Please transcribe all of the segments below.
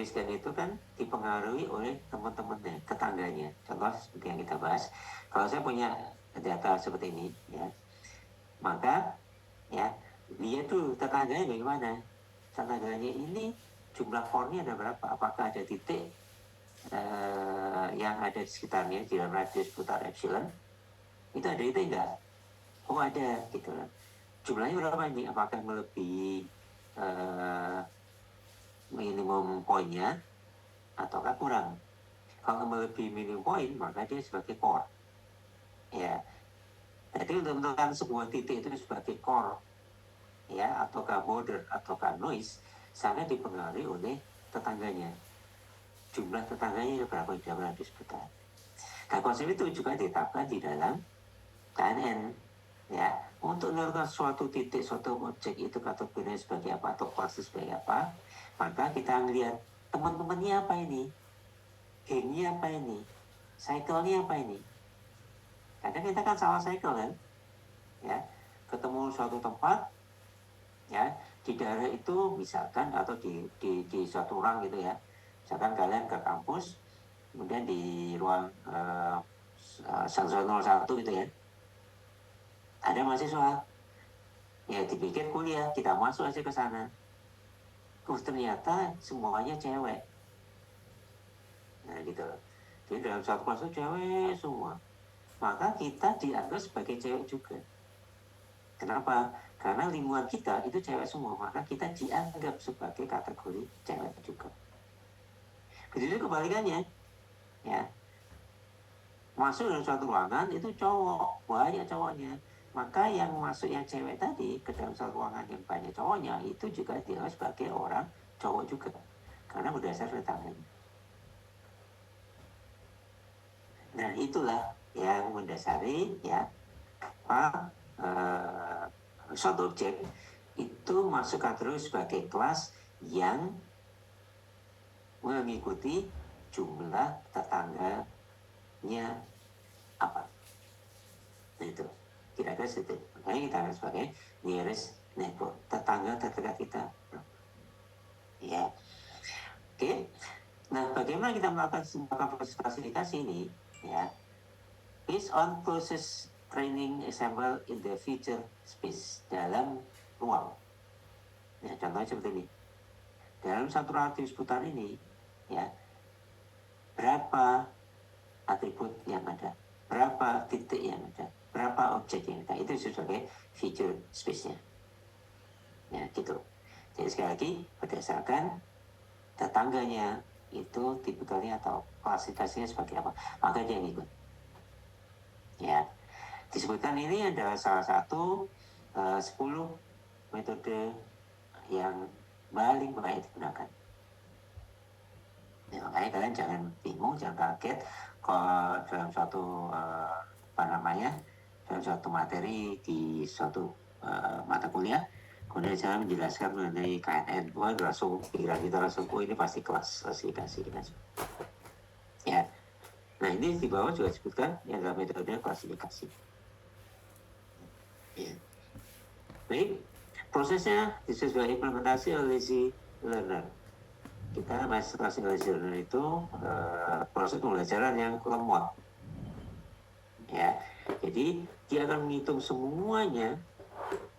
miskin itu kan dipengaruhi oleh teman-temannya, tetangganya. Contoh seperti yang kita bahas, kalau saya punya data seperti ini, ya, maka ya dia tuh tetangganya bagaimana? Tetangganya ini jumlah core-nya ada berapa? Apakah ada titik yang ada di sekitarnya di dalam radius putar epsilon? Itu ada titik enggak? Oh ada, gitu loh. Jumlahnya berapa ini? Apakah melebihi minimum poinnya ataukah kurang? Kalau melebihi minimum poin, maka dia sebagai core. Ya, jadi untuk menentukan sebuah titik itu sebagai core, ya, ataukah border, ataukah noise, sangat dipengaruhi oleh tetangganya. Jumlah tetangganya berapa di dalam radius putar. Nah, konsep itu juga ditetapkan di dalam KNN. Ya, untuk menentukan suatu titik, suatu objek itu kategorinya sebagai apa atau kelasnya sebagai apa, maka kita melihat teman-temannya apa ini, gengnya apa ini, cycle-nya apa ini. Kadang kita kan salah cycle kan, ya, ketemu suatu tempat, ya, di daerah itu misalkan atau di suatu orang gitu ya, misalkan kalian ke kampus, kemudian di ruang 101 gitu ya, ada mahasiswa, ya dipikir kuliah, kita masuk aja ke sana. Ternyata semuanya cewek. Nah gitu. Jadi dalam satu kelas itu cewek semua. Maka kita dianggap sebagai cewek juga. Kenapa? Karena lingkungan kita itu cewek semua. Maka kita dianggap sebagai kategori cewek juga. Begitu kebalikannya. Ya. Masuk dalam suatu ruangan itu cowok. Banyak cowoknya. Maka yang masuk yang cewek tadi ke dalam suatu ruangan yang banyak cowoknya itu juga dianggap sebagai orang cowok juga. Karena berdasar letaknya. Nah itulah yang mendasari ya apa suatu objek itu masuk kategori sebagai kelas yang mengikuti jumlah tetangganya apa. Nah itu kira-kira situ. Makanya kita akan sebagai nearest neighbor, tetangga terdekat kita. Ya, oke. Nah, bagaimana kita melakukan proses klasifikasi ini? Ya, based on process training example in the feature space dalam ruang. Ya, contohnya seperti ini. Dalam satu radius putar ini, ya, berapa atribut yang ada, berapa titik yang ada, berapa objek yang ada, itu sebagai feature space-nya. Ya, gitu. Jadi sekali lagi, berdasarkan tetangganya itu tipikalnya atau klasifikasinya sebagai apa, maka dia ngikut. Ya, disebutkan ini adalah salah satu 10 metode yang paling baik digunakan. Ya, makanya kalian jangan bingung, jangan kaget kalau dalam suatu dalam suatu materi di suatu mata kuliah, kemudian saya menjelaskan mengenai KNN, wah langsung pikiran kita langsung, oh ini pasti kelas klasifikasi. Ya, nah ini di bawah juga disebutkan yang dalam metode klasifikasi. Ya. Baik, prosesnya disebut sebagai implementasi oleh lazy learner. Kita masih lazy learner itu proses pembelajaran yang lemot. Ya, jadi dia akan menghitung semuanya,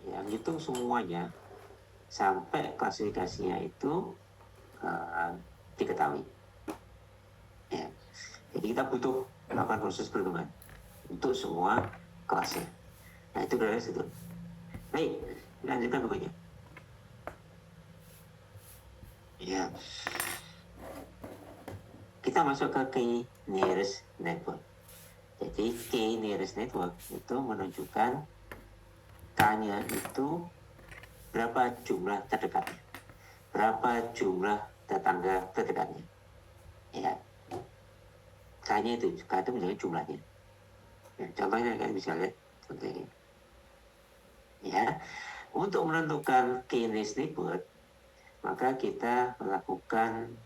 ya, menghitung semuanya sampai klasifikasinya itu diketahui. Ya, jadi kita butuh melakukan proses perhitungan untuk semua kelasnya. Nah itu dari situ. Baik, lanjutkan bukunya. Ya, kita masuk ke key nearest network. Jadi key nearest network itu menunjukkan K-nya itu berapa jumlah terdekatnya, berapa jumlah tetangga terdekatnya. Ya, K-nya itu, K itu menjadi jumlahnya. Ya, contohnya kalian bisa lihat seperti ini. Ya, untuk menentukan key nearest network, maka kita melakukan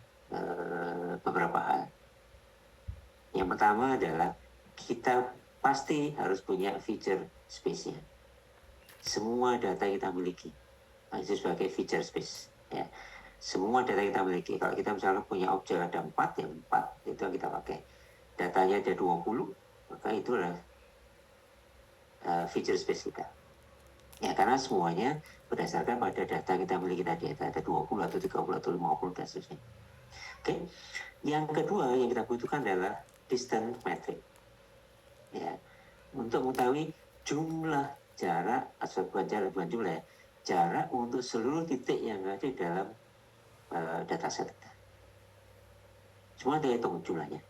beberapa hal. Yang pertama adalah kita pasti harus punya feature space-nya. Semua data kita miliki itu sebagai feature space. Ya. semua data kita miliki. Kalau kita misalnya punya objek ada 4, ya 4 itu yang kita pakai. Datanya ada 20, maka itu adalah feature space kita. Ya, karena semuanya berdasarkan pada data kita miliki tadi, ada 20 atau 30 atau 50 dan seterusnya. Oke. Yang kedua yang kita butuhkan adalah distance metric. Ya, untuk mengetahui jumlah jarak, atau bukan jarak, bukan jumlah ya, jarak untuk seluruh titik yang ada di dalam dataset kita. Semua kita hitung jumlahnya.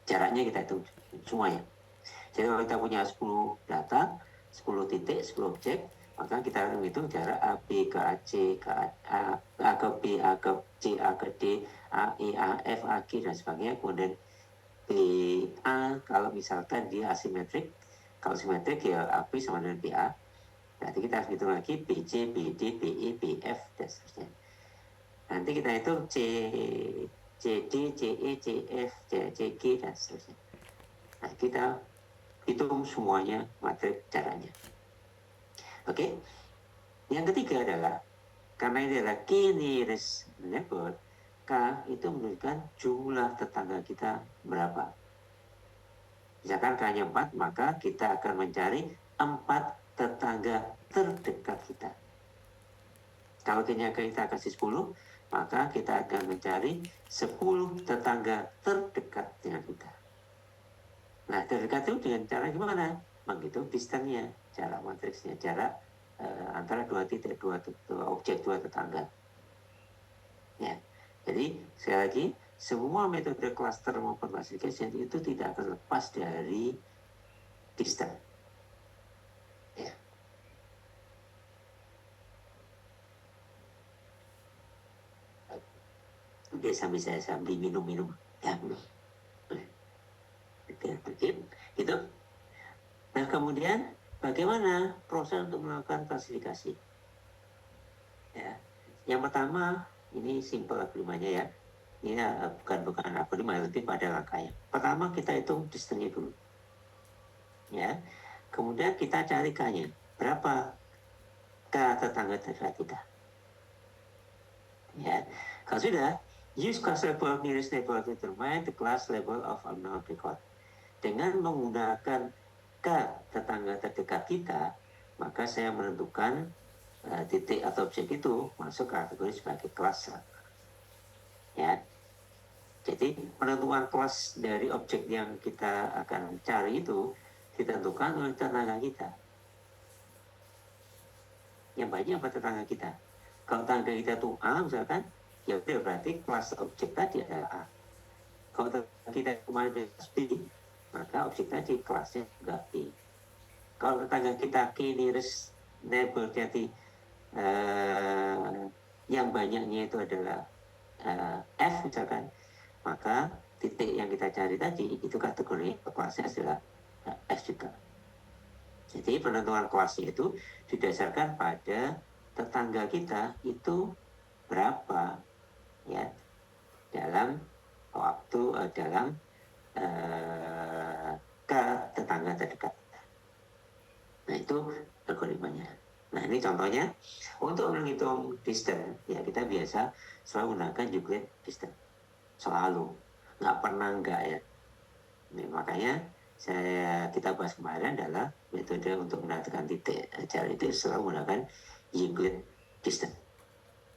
Jaraknya kita hitung semuanya. Jadi kalau kita punya 10 data, 10 titik, 10 objek, maka kita akan menghitung jarak A, B ke AC, ke A ke B, A ke C, A ke D, A, E, A, F, A, G, dan sebagainya. Kemudian BA, kalau misalkan dia asimetrik, kalau simetrik ya AB sama dengan BA, berarti kita harus hitung lagi BC, BD, BE, BF, dan seterusnya. Nanti kita hitung CD, CE, CF, CG, dan seterusnya. Nah, kita hitung semuanya matrik caranya. Oke. Yang ketiga adalah, karena ini adalah key nearest neighbor, K itu menunjukkan jumlah tetangga kita berapa. Misalkan K-nya 4, maka kita akan mencari 4 tetangga terdekat kita. Kalau K-nya kita kasih 10, maka kita akan mencari 10 tetangga terdekat dengan kita. Nah, terdekat itu dengan cara gimana? Menghitung distance-nya, jarak matriksnya, jarak antara dua titik, dua objek, dua tetangga. Ya, jadi sekali lagi, semua metode cluster maupun classification itu tidak akan lepas dari distance. Ya. Oke, sambil saya sambil minum-minum. Ya, gitu. Nah, kemudian bagaimana proses untuk melakukan klasifikasi? Ya, yang pertama ini simple akronimnya ya. Ini bukan akronim, lebih pada rangkaian. Pertama kita hitung distance-nya dulu. Ya, kemudian kita cari K-nya. Berapa K tetangga terdekat kita? Ya, kalau sudah, use class level nearest neighbor to determine the class level of unknown record. Dengan menggunakan K tetangga terdekat kita, maka saya menentukan titik atau objek itu masuk kategori sebagai kelas. Ya, jadi penentuan kelas dari objek yang kita akan cari itu ditentukan oleh tetangga kita. Yang banyak apa tetangga kita? Kalau tetangga kita itu A misalkan, ya berarti kelas objek tadi adalah A. Kalau tetangga kita kemarin B, maka objek tadi kelasnya juga B. Kalau tetangga kita key nearest neighbor jadi yang banyaknya itu adalah F misalkan, maka titik yang kita cari tadi itu kategori kelasnya adalah F juga. Jadi penentuan kelasnya itu didasarkan pada tetangga kita itu berapa ya dalam waktu dalam ke tetangga terdekat. Nah, itu algoritmanya. Nah, ini contohnya untuk menghitung distance ya kita biasa selalu gunakan Euclid distance. Selalu, nggak pernah enggak ya. Ini, makanya kita bahas kemarin adalah metode untuk menentukan titik. Cara itu selalu menggunakan Euclid distance.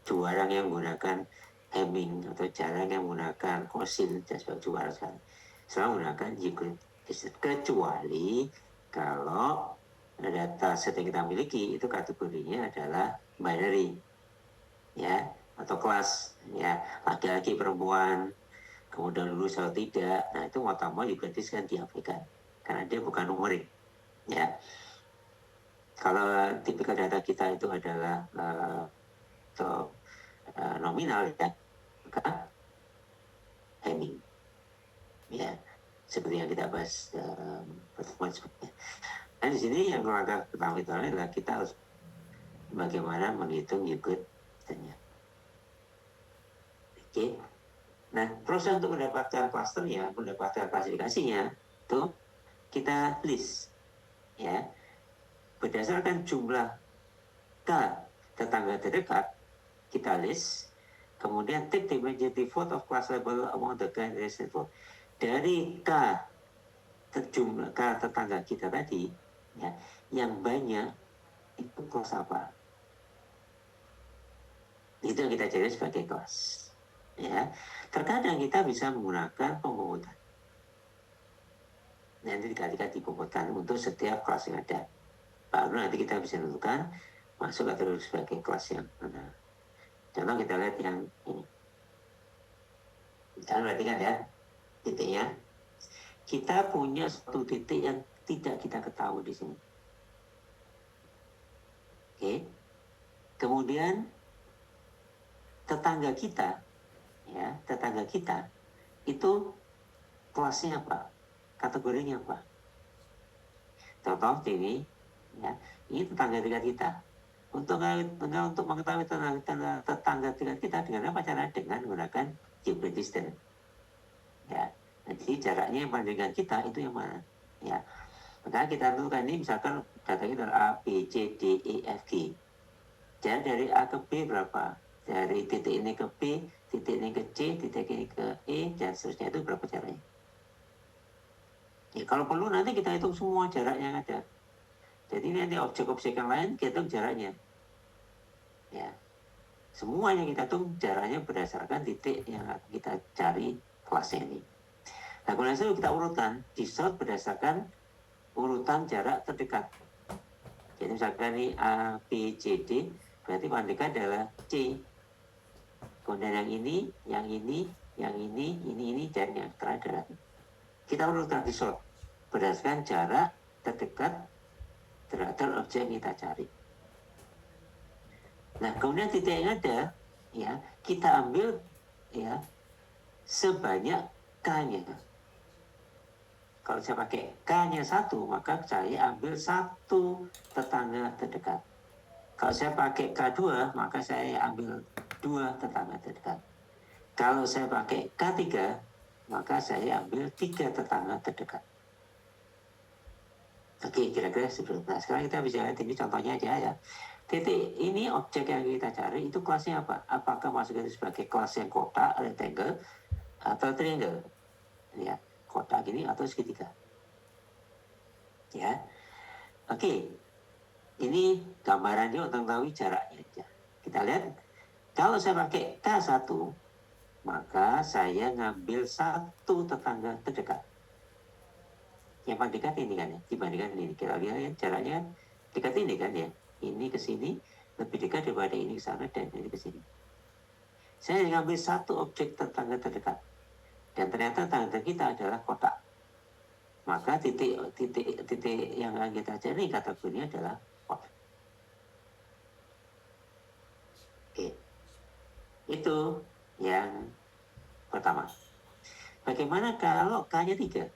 Jarang yang menggunakan Hamming atau jarang yang menggunakan Kosin dan sebagainya. Selalu menggunakan Euclid distance. Kecuali kalau data set yang kita miliki itu kategorinya adalah binary ya atau kelas ya laki-laki perempuan kemudian lulus atau tidak. Nah, itu mau tambah juga kan diabaikan karena dia bukan numerik ya. Kalau tipikal data kita itu adalah nominal ya, maka Hamming ya seperti yang kita bahas pertemuan sebelumnya. Nah, di sini yang langkah pertama itu adalah kita harus bagaimana menghitung Euclid distance-nya. Oke. Nah, proses untuk mendapatkan clusternya, mendapatkan klasifikasinya, itu kita list. Ya, berdasarkan jumlah K tetangga terdekat, kita list. Kemudian take the majority vote of class level among the candidates network. Dari jumlah K tetangga kita tadi, ya, yang banyak itu kelas apa? Itu yang kita cari sebagai kelas. Ya, terkadang kita bisa menggunakan pemungutan. Nanti dikali-kali dipungutan untuk setiap kelas yang ada. Baru nanti kita bisa menentukan masuk atau sebagai kelas yang mana. Contoh kita lihat yang ini. Kita perhatikan ya titiknya. Kita punya satu titik yang tidak kita ketahui di sini. Oke. Kemudian tetangga kita, ya, tetangga kita itu kelasnya apa? Kategorinya apa? Contoh ini, ya, ini tetangga dekat kita. Untuk mengetahui tetangga dekat kita dengan apa cara? Dengan menggunakan geographic distance. Ya, jadi jaraknya yang paling dengan kita itu yang mana? Ya, maka kita tentukan ini misalkan data kita A, B, C, D, E, F, G. Jarak dari A ke B berapa? Dari titik ini ke B, titik ini ke C, titik ini ke E, dan seterusnya itu berapa jaraknya? Ya, kalau perlu nanti kita hitung semua jarak yang ada. Jadi nanti objek-objek yang lain kita hitung jaraknya. Ya, semuanya kita hitung jaraknya berdasarkan titik yang kita cari kelasnya ini. Nah, kemudian itu kita urutkan, disort berdasarkan urutan jarak terdekat. Jadi misalkan ini A, B, C, D, berarti paling dekat adalah C. Kemudian yang ini, ini, dan yang terakhir. Kita urutkan disort berdasarkan jarak terdekat terhadap objek yang kita cari. Nah, kemudian titik yang ada, ya, kita ambil, ya, sebanyak K-nya. Kalau saya pakai K-nya 1, maka saya ambil 1 tetangga terdekat. Kalau saya pakai K2, maka saya ambil 2 tetangga terdekat. Kalau saya pakai K3, maka saya ambil 3 tetangga terdekat. Oke, kira-kira seperti itu. Nah, sekarang kita bisa lihat ini contohnya aja ya. Titik ini objek yang kita cari itu kelasnya apa? Apakah masuk itu sebagai kelas yang kotak, rectangle, atau triangle? Ya, kotak gini atau segitiga. Ya, oke. Ini gambarannya untuk tahu jaraknya aja. Kita lihat, kalau saya pakai K1, maka saya ngambil 1 tetangga terdekat. Yang paling dekat ini kan ya, dibandingkan ini. Kita lihat ya, jaraknya dekat ini kan ya. Ini ke sini lebih dekat daripada ini ke sana dan ini ke sini. Saya ngambil 1 objek tetangga terdekat. Dan ternyata tetangga kita adalah kotak. Maka titik yang kita cari kategorinya adalah kotak. Oke. Itu yang pertama. Bagaimana kalau K-nya 3?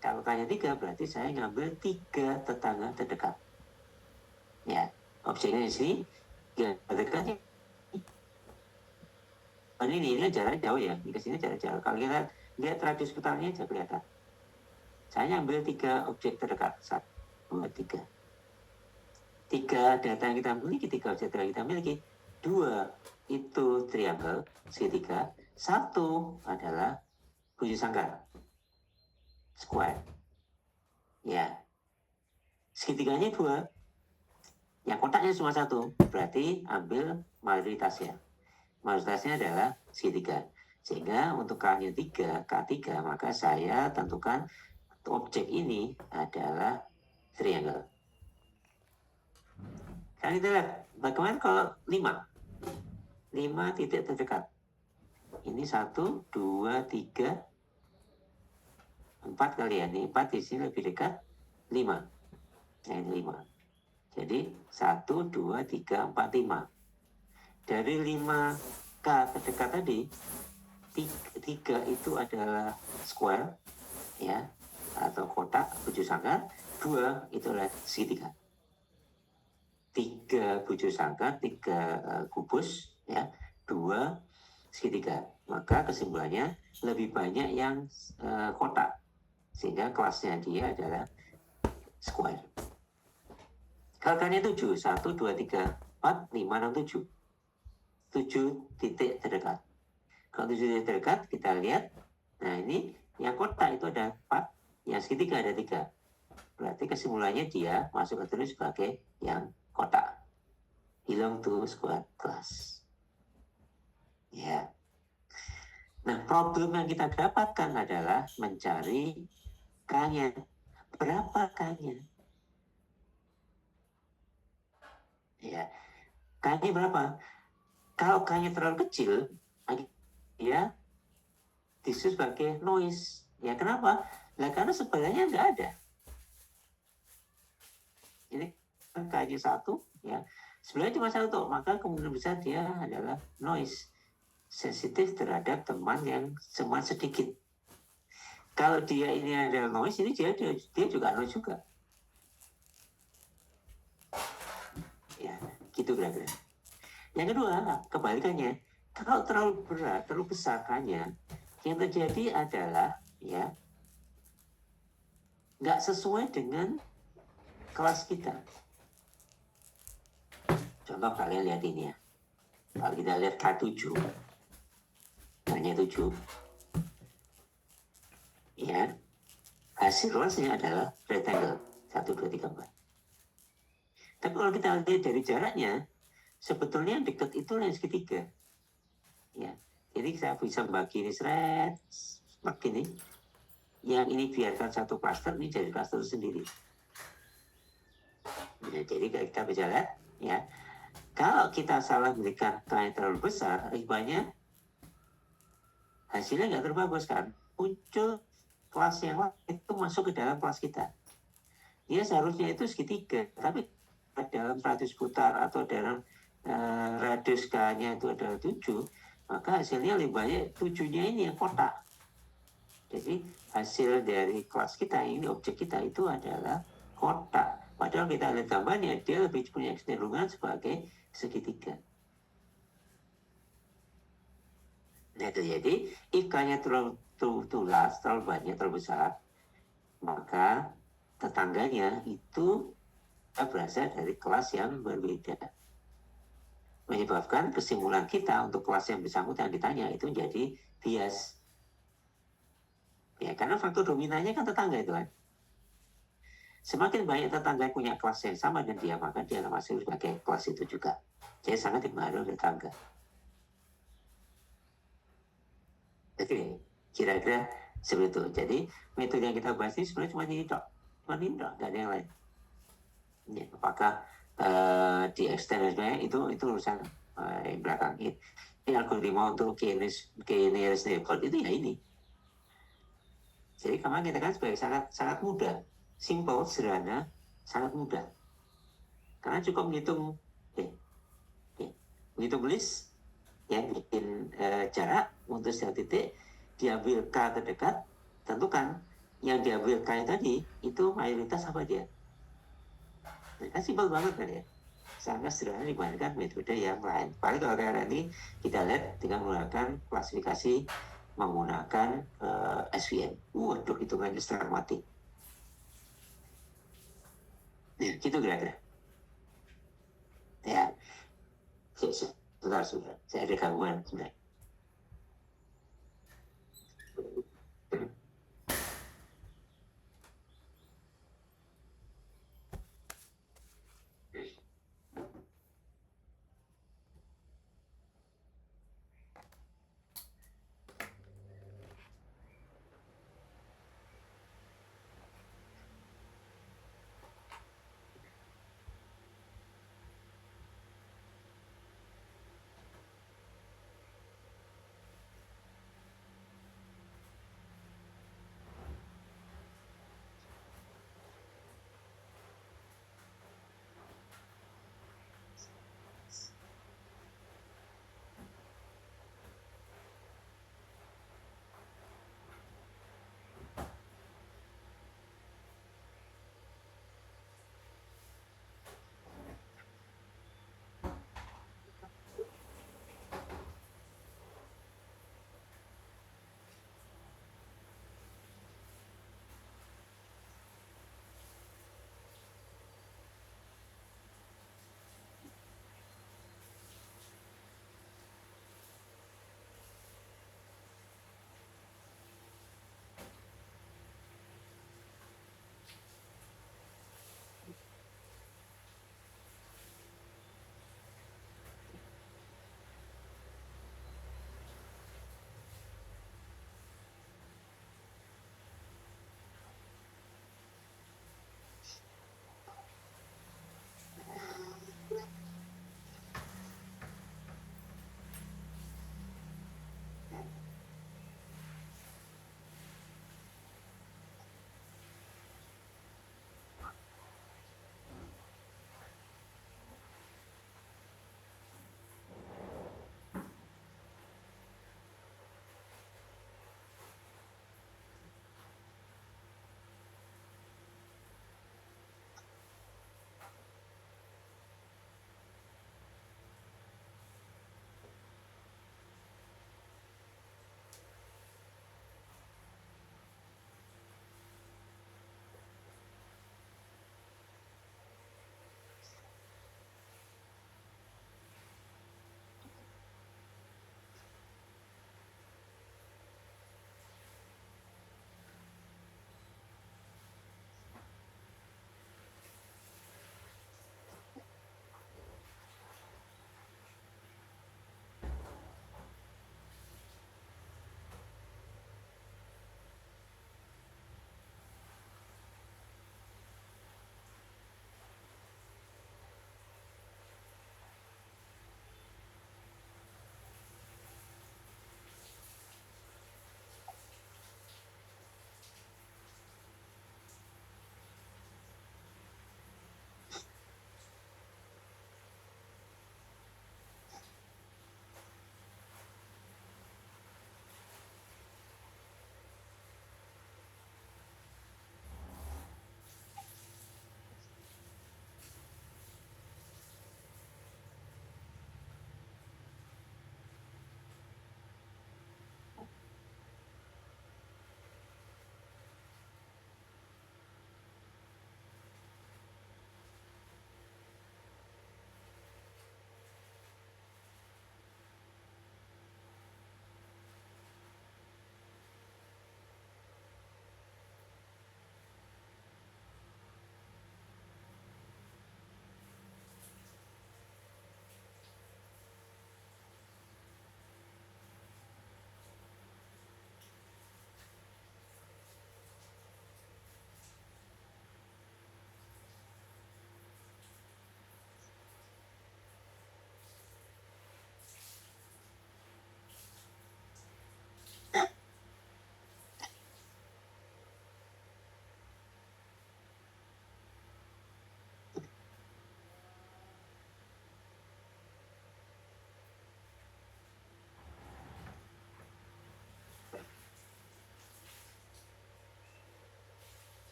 Kalau K-nya 3 berarti saya ngambil 3 tetangga terdekat. Ya, objeknya di sini, ya, terdekatnya. Ini jarak jauh ya, di sini jarak jauh. Kalau kita lihat radius putarnya sudah kelihatan. Saya ambil 3 objek terdekat. 1, 2, 3. 3 data yang kita miliki, 3 objek yang kita miliki. 2 itu triangle, segitiga. 1 adalah bujur sangkar, square. Ya, segitiganya 2. Yang kotaknya cuma 1, berarti ambil mayoritasnya. Mayoritasnya adalah segitiga. Sehingga untuk K-nya 3, K3, maka saya tentukan objek ini adalah triangle. Sekarang kita lihat, bagaimana kalau 5? 5 titik terdekat. Ini 1, 2, 3, 4 kali ya. Ini 4 di sini lebih dekat 5. Nah, ini 5. Jadi 1, 2, 3, 4, 5. Dari 5K terdekat tadi, 3 itu adalah square, ya, atau kotak bujur sangkar. 2 itu adalah segitiga. 3 bujur sangkar, 3 kubus, ya, 2 segitiga. Maka kesimpulannya lebih banyak yang kotak, sehingga kelasnya dia adalah square. Kalau K-nya 7, 1, 2, 3, 4, 5, 6, 7. 7 titik terdekat. Kalau 7 titik terdekat, kita lihat, nah ini yang kotak itu ada 4, yang segitiga ada 3. Berarti kesimpulannya dia masuk kategori sebagai yang kotak. Belong to square class. Ya. Nah, problem yang kita dapatkan adalah mencari K-nya. Berapa K-nya? Ya. K-nya berapa? Kalau K-nya terlalu kecil, ya disebut sebagai noise. Ya kenapa? Nah, karena sebenarnya nggak ada. Ini K-nya 1, ya. Sebenarnya cuma 1, maka kemungkinan besar dia adalah noise. Sensitif terhadap teman yang cuma sedikit. Kalau dia ini adalah noise, ini dia juga noise juga. Ya, gitu kira-kira. Yang kedua, kebalikannya, kalau terlalu berat, terlalu besar K-nya, yang terjadi adalah ya nggak sesuai dengan kelas kita. Contoh kalian lihat ini ya. Kalau kita lihat K7, hanya 7, ya, hasil kelasnya adalah rectangle 1, 2, 3, 4. Tapi kalau kita lihat dari jaraknya, sebetulnya yang dekat itu yang segitiga. Ya, jadi saya bisa bagi ini seperti ini. Yang ini biarkan satu klaster, ini jadi klaster sendiri. Nah, jadi kita bisa lihat, ya, kalau kita salah berikan K yang terlalu besar, ribanya hasilnya nggak terbagus kan. Muncul kelas yang lain itu masuk ke dalam kelas kita. Dia seharusnya itu segitiga, tapi dalam radius putar atau dalam radius K-nya itu adalah 7, maka hasilnya lebih banyak 7-nya ini yang kotak. Jadi hasil dari kelas kita, ini objek kita itu adalah kotak. Padahal kita lihat gambarnya, dia lebih punya kecenderungan sebagai segitiga. Nah itu jadi, ikannya terlalu tulas, terlalu banyak, terlalu besar, maka tetangganya itu berasal dari kelas yang berbeda. Menyebabkan kesimpulan kita untuk kelas yang bersangkutan ditanya itu jadi bias. Ya, karena faktor dominannya kan tetangga itu kan. Semakin banyak tetangga punya kelas yang sama dengan dia, maka dia akan masuk sebagai kelas itu juga. Jadi sangat dipengaruhi tetangga. Oke, kira-kira seperti itu. Jadi metode yang kita bahas ini sebenarnya cuma ini dok. Cuma ini dok, nggak ada yang lain. Ya, apakah di extend itu urusan yang belakang ini. Ini algoritma untuk k-nearest neighbor itu ya ini. Jadi kemarin kita kan sebagai sangat mudah, simple, sederhana, sangat mudah. Karena cukup menghitung, menghitung list, ya bikin jarak untuk setiap titik, diambil K terdekat, tentukan yang diambil K tadi itu mayoritas apa dia. Nah, kan simpel banget kan ya. Sangat sederhana dibandingkan metode yang lain. Paling kalau kayak ini kita lihat dengan menggunakan klasifikasi menggunakan SVM. Waduh, hitungannya setengah mati. Nah, gitu kira-kira. Ya, sebentar, saya ada gangguan sebentar.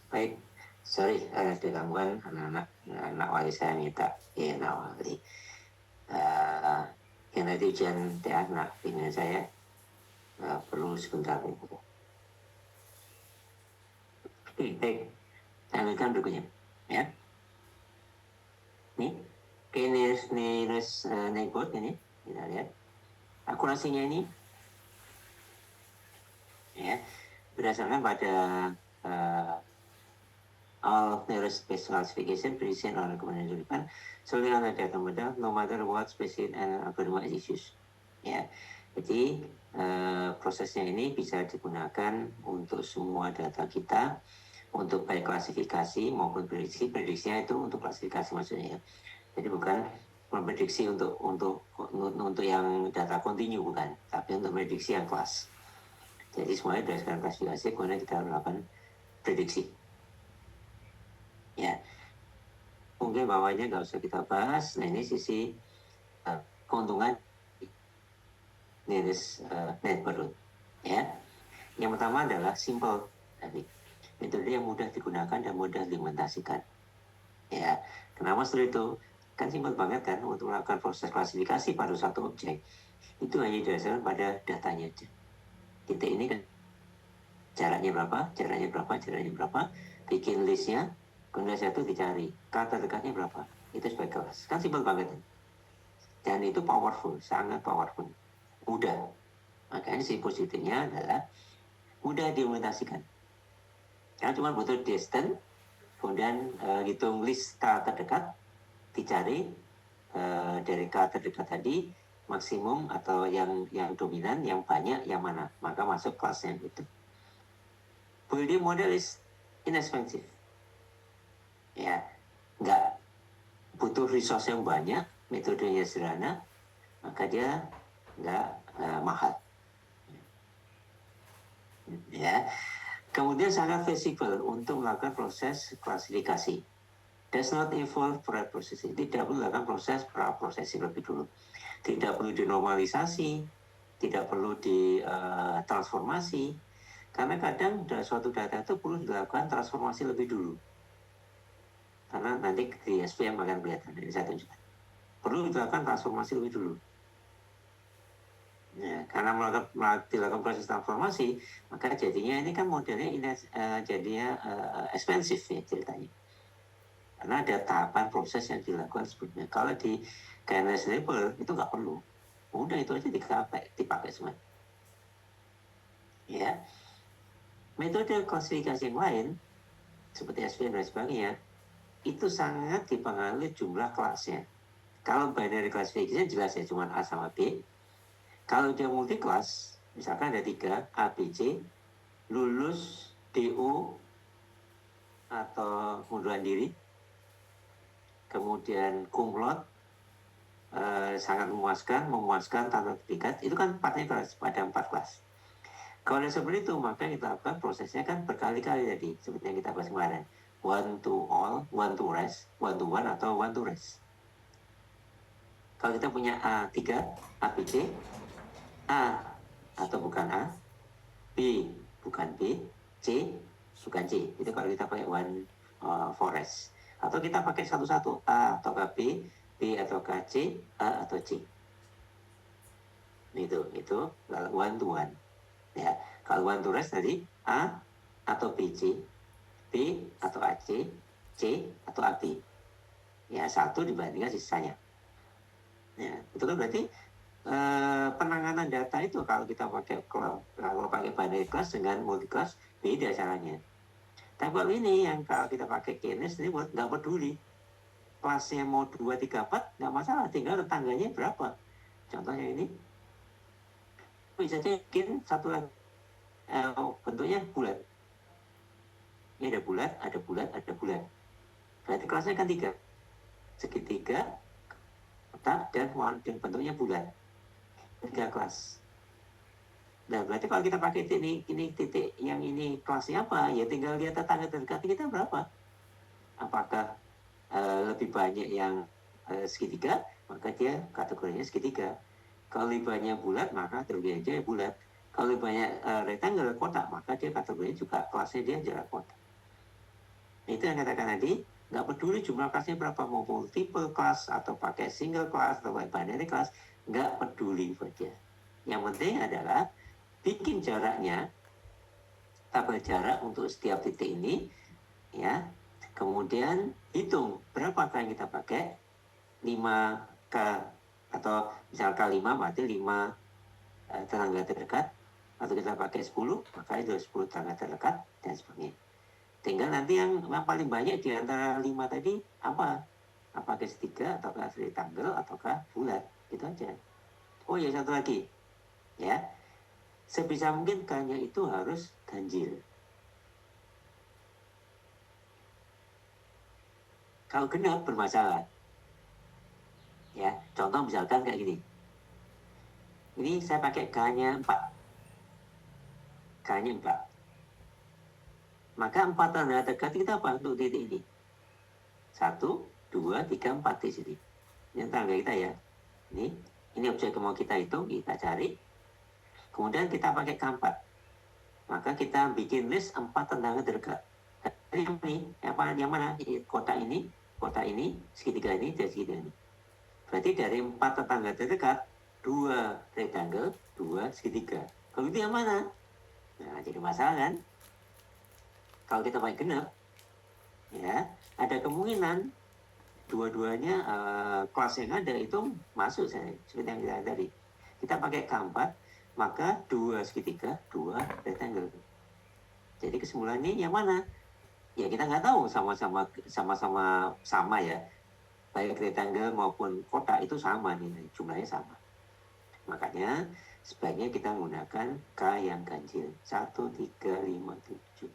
Baik, sorry ada gangguan anak wali saya minta anak wali. Yang tadi ujian anak dengan saya perlu sebentar. Baik, saya lanjutkan berikutnya. Ya, ini nearest neighbor ini kita lihat akurasinya ini ya berdasarkan pada all nearest space classification present on recommended depan solely on the data model no matter what species and algorithm is used. Ya, jadi prosesnya ini bisa digunakan untuk semua data kita untuk baik klasifikasi maupun prediksi. Prediksinya itu untuk klasifikasi maksudnya ya. Jadi bukan memprediksi untuk yang data kontinu bukan, tapi untuk prediksi yang kelas. Jadi semuanya berdasarkan klasifikasi kemudian kita melakukan prediksi. Ya, mungkin bawahnya nggak usah kita bahas. Nah ini sisi keuntungan nearest neighborhood. Ya, yang pertama adalah simple tadi, metode yang mudah digunakan dan mudah diimplementasikan. Ya, kenapa seperti itu? Kan simpel banget kan untuk melakukan proses klasifikasi pada satu objek itu hanya didasarkan pada datanya aja. Titik ini kan jaraknya berapa, bikin listnya, kemudian satu dicari kata dekatnya berapa, itu sebagai kelas. Kan simpel banget. Dan itu powerful, sangat powerful, mudah. Makanya si positifnya adalah mudah diimplementasikan. Karena cuma butuh distance, kemudian hitung list K terdekat, dicari dari K terdekat tadi maksimum atau yang dominan, yang banyak, yang mana, maka masuk kelasnya itu. Building model is inexpensive. Ya, nggak butuh resource yang banyak, metodenya sederhana, maka dia nggak mahal. Ya, kemudian sangat fleksibel untuk melakukan proses klasifikasi. Does not involve pre-processing. Tidak perlu melakukan proses pra-processing lebih dulu. Tidak perlu dinormalisasi, tidak perlu ditransformasi. Karena kadang suatu data itu perlu dilakukan transformasi lebih dulu. Karena nanti di SPM akan kelihatan, ini saya tunjukkan. Perlu dilakukan transformasi lebih dulu. Ya, karena dilakukan proses transformasi, maka jadinya ini kan modelnya jadinya expensive ya ceritanya. Karena ada tahapan proses yang dilakukan sebelumnya. Kalau di KNS label itu nggak perlu. Udah itu aja dipakai semua. Ya. Metode klasifikasi yang lain seperti SPM dan sebagainya itu sangat dipengaruhi jumlah kelasnya. Kalau binary classification jelas ya cuma A sama B. Kalau dia multi kelas, misalkan ada 3 A, B, C, lulus DO atau pengunduran diri, kemudian cum laude, sangat memuaskan tanpa predikat, itu kan partnya kelas pada 4 kelas. Kalau seperti itu, maka kita lakukan prosesnya kan berkali-kali tadi, seperti yang kita bahas kemarin. One to all, one to rest, one to one atau one to rest. Kalau kita punya A3, A, B, C, A atau bukan A, B bukan B, C bukan C. Itu kalau kita pakai one forest. Atau kita pakai satu-satu, A atau B, B atau C, A atau C. Itu one to one. Ya, kalau one to rest tadi A atau BC, B atau AC, C atau AB. Ya, satu dibandingkan sisanya. Ya, itu kan berarti penanganan data itu kalau kita pakai binary class dengan multi class beda caranya. Tapi kalau ini yang kalau kita pakai KNS ini buat nggak peduli kelasnya mau 2, 3, 4 nggak masalah, tinggal tetangganya berapa. Contohnya ini bisa bikin satu lagi bentuknya bulat. Ini ada bulat, ada bulat, ada bulat. Berarti kelasnya kan 3, segitiga, kotak, dan bentuknya bulat. 3 kelas. Nah, berarti kalau kita pakai ini titik yang ini kelasnya apa, ya tinggal lihat tetangga terdekat kita berapa. Apakah lebih banyak yang segitiga, maka dia kategorinya segitiga. Kalau lebih banyak bulat, maka kategorinya dia bulat. Kalau lebih banyak rectangle kotak, maka dia kategorinya juga kelasnya dia jarak kotak. itu yang katakan tadi, nggak peduli jumlah kelasnya berapa, mau multiple class atau pakai single class atau pakai binary class, nggak peduli buat dia. Yang penting adalah bikin jaraknya, tabel jarak untuk setiap titik ini, ya. Kemudian hitung berapa K yang kita pakai, 5K atau misal K5 berarti 5 tetangga terdekat, atau kita pakai 10, maka itu 10 tetangga terdekat, dan sebagainya. Tinggal nanti yang paling banyak di antara 5 tadi apa? Apakah segitiga, ataukah rectangle, ataukah bulat, gitu aja. Oh ya, satu lagi, ya. Sebisa mungkin K-nya itu harus ganjil. Kalau genap bermasalah. Ya, contoh misalkan kayak gini. Ini saya pakai K-nya 4. K-nya 4. Maka 4 tanda dekat kita apa untuk titik ini? 1, 2, 3, 4 di sini. Ini tangga kita ya. Ini objek yang mau kita hitung, kita cari. Kemudian kita pakai K4. Maka kita bikin list 4 tetangga terdekat. Yang mana? Kotak ini, segitiga ini, dan segitiga ini. Berarti dari 4 tetangga terdekat, 2 rectangle, 2 segitiga. Kalau itu yang mana? Nah, jadi masalah kan? Kalau kita pakai genap, ya, ada kemungkinan dua-duanya kelas yang ada itu masuk, seperti yang kita tadi. Kita pakai K4, maka 2 segitiga, 2 rectangle. Jadi kesimpulannya yang mana? Ya kita nggak tahu, sama ya. Baik rectangle maupun kotak itu sama nih, jumlahnya sama. Makanya sebaiknya kita menggunakan K yang ganjil. 1, 3, 5, 7.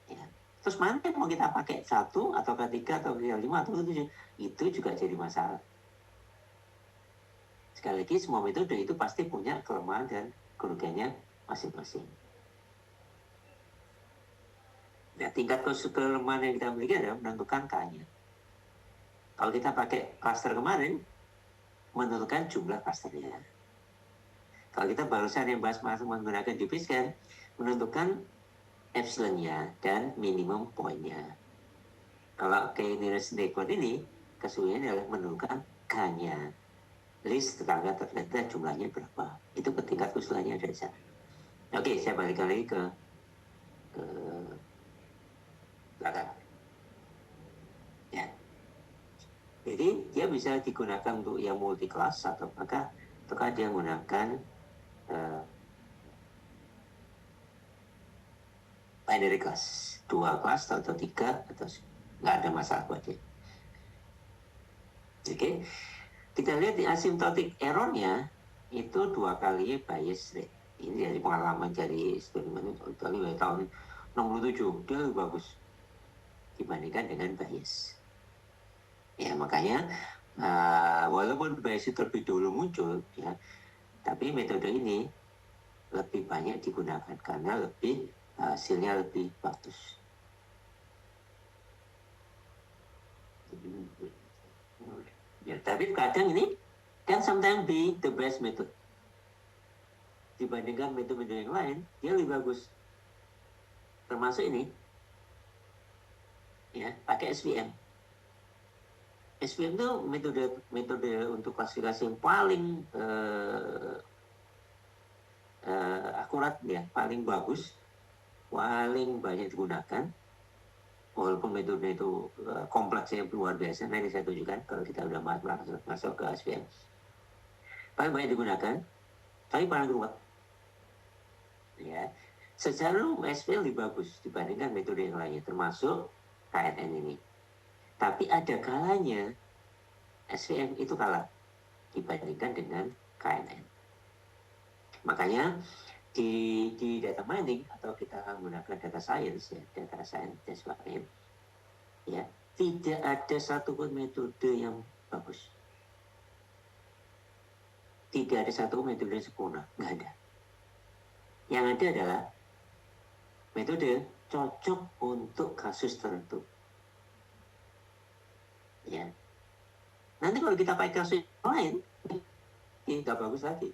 Ya. Terus mana yang mau kita pakai? 1 atau K3 atau K5 atau K7? Itu juga jadi masalah. Sekali lagi, semua metode itu pasti punya kelemahan dan kerugiannya masing-masing. Nah, tingkat kelemahan yang kita miliki adalah menentukan K-nya. Kalau kita pakai cluster kemarin, menentukan jumlah clusternya. Kalau kita barusan yang bahas menggunakan DP-scan, menentukan epsilonnya dan minimum poinnya. Kalau K nearest neighbor ini, kesulitannya adalah menentukan K-nya. List tetangga terdekat jumlahnya berapa. Itu tingkat kesulitannya ada di sana. Oke, saya balik lagi ke belakang. Ya. Jadi dia bisa digunakan untuk yang multi class ataukah dia menggunakan binary class, 2 class atau 3 atau nggak ada masalah buat dia. Oke, kita lihat di asymptotic errornya itu 2 kali bias rate. Ini dari pengalaman dari eksperimen dari tahun 67, dia lebih bagus dibandingkan dengan bias. Ya makanya walaupun bias itu lebih dulu muncul, ya, tapi metode ini lebih banyak digunakan karena hasilnya lebih bagus. Ya, tapi kadang ini can sometimes be the best method. Dibandingkan metode yang lain, dia lebih bagus. Termasuk ini, ya, pakai SVM. SVM itu metode untuk klasifikasi yang paling akurat, ya, paling bagus, paling banyak digunakan. Walaupun metode itu kompleksnya luar biasa, nanti saya tunjukkan kalau kita udah masuk ke SVM. Paling banyak digunakan, tapi paling kuat. Ya, secara SVM lebih bagus dibandingkan metode yang lainnya, termasuk KNN ini. Tapi ada kalanya SVM itu kalah dibandingkan dengan KNN. Makanya di data mining atau kita menggunakan data science, ya, data science dan sebagainya, ya, tidak ada satupun metode yang bagus. Tidak ada satu metode yang sempurna, nggak ada. Yang ada adalah metode cocok untuk kasus tertentu. Ya. Nanti kalau kita pakai kasus lain, ini nggak bagus lagi.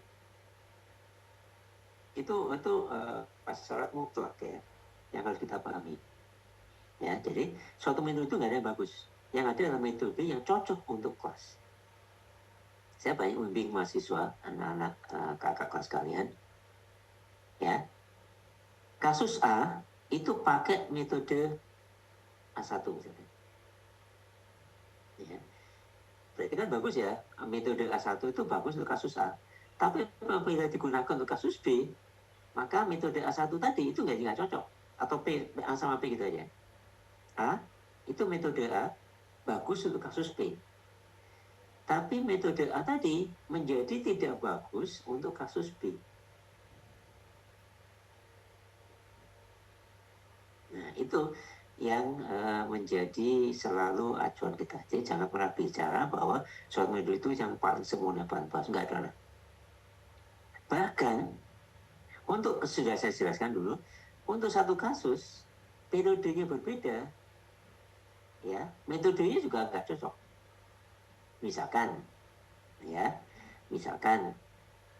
Itu syarat mutlak, ya, yang harus kita pahami. Ya, jadi suatu metode itu nggak ada yang bagus. Yang ada adalah metode yang cocok untuk kelas. Saya banyak membimbing mahasiswa, anak-anak kakak kelas kalian. Ya, kasus A itu pakai metode A1 misalnya. Ya. Berarti kan bagus ya, metode A1 itu bagus untuk kasus A. Tapi apabila digunakan untuk kasus B, maka metode A1 tadi itu nggak cocok. Atau P, A sama P gitu aja. A, itu metode A, bagus untuk kasus P. Tapi metode A tadi menjadi tidak bagus untuk kasus B. Nah, itu yang menjadi selalu acuan kita. Jadi jangan pernah bicara bahwa suatu metode itu yang paling sempurna, paling pas. Enggak ada. Bahkan, untuk sudah saya jelaskan dulu, untuk satu kasus, periodenya berbeda, ya, metodenya juga agak cocok. Misalkan, ya, misalkan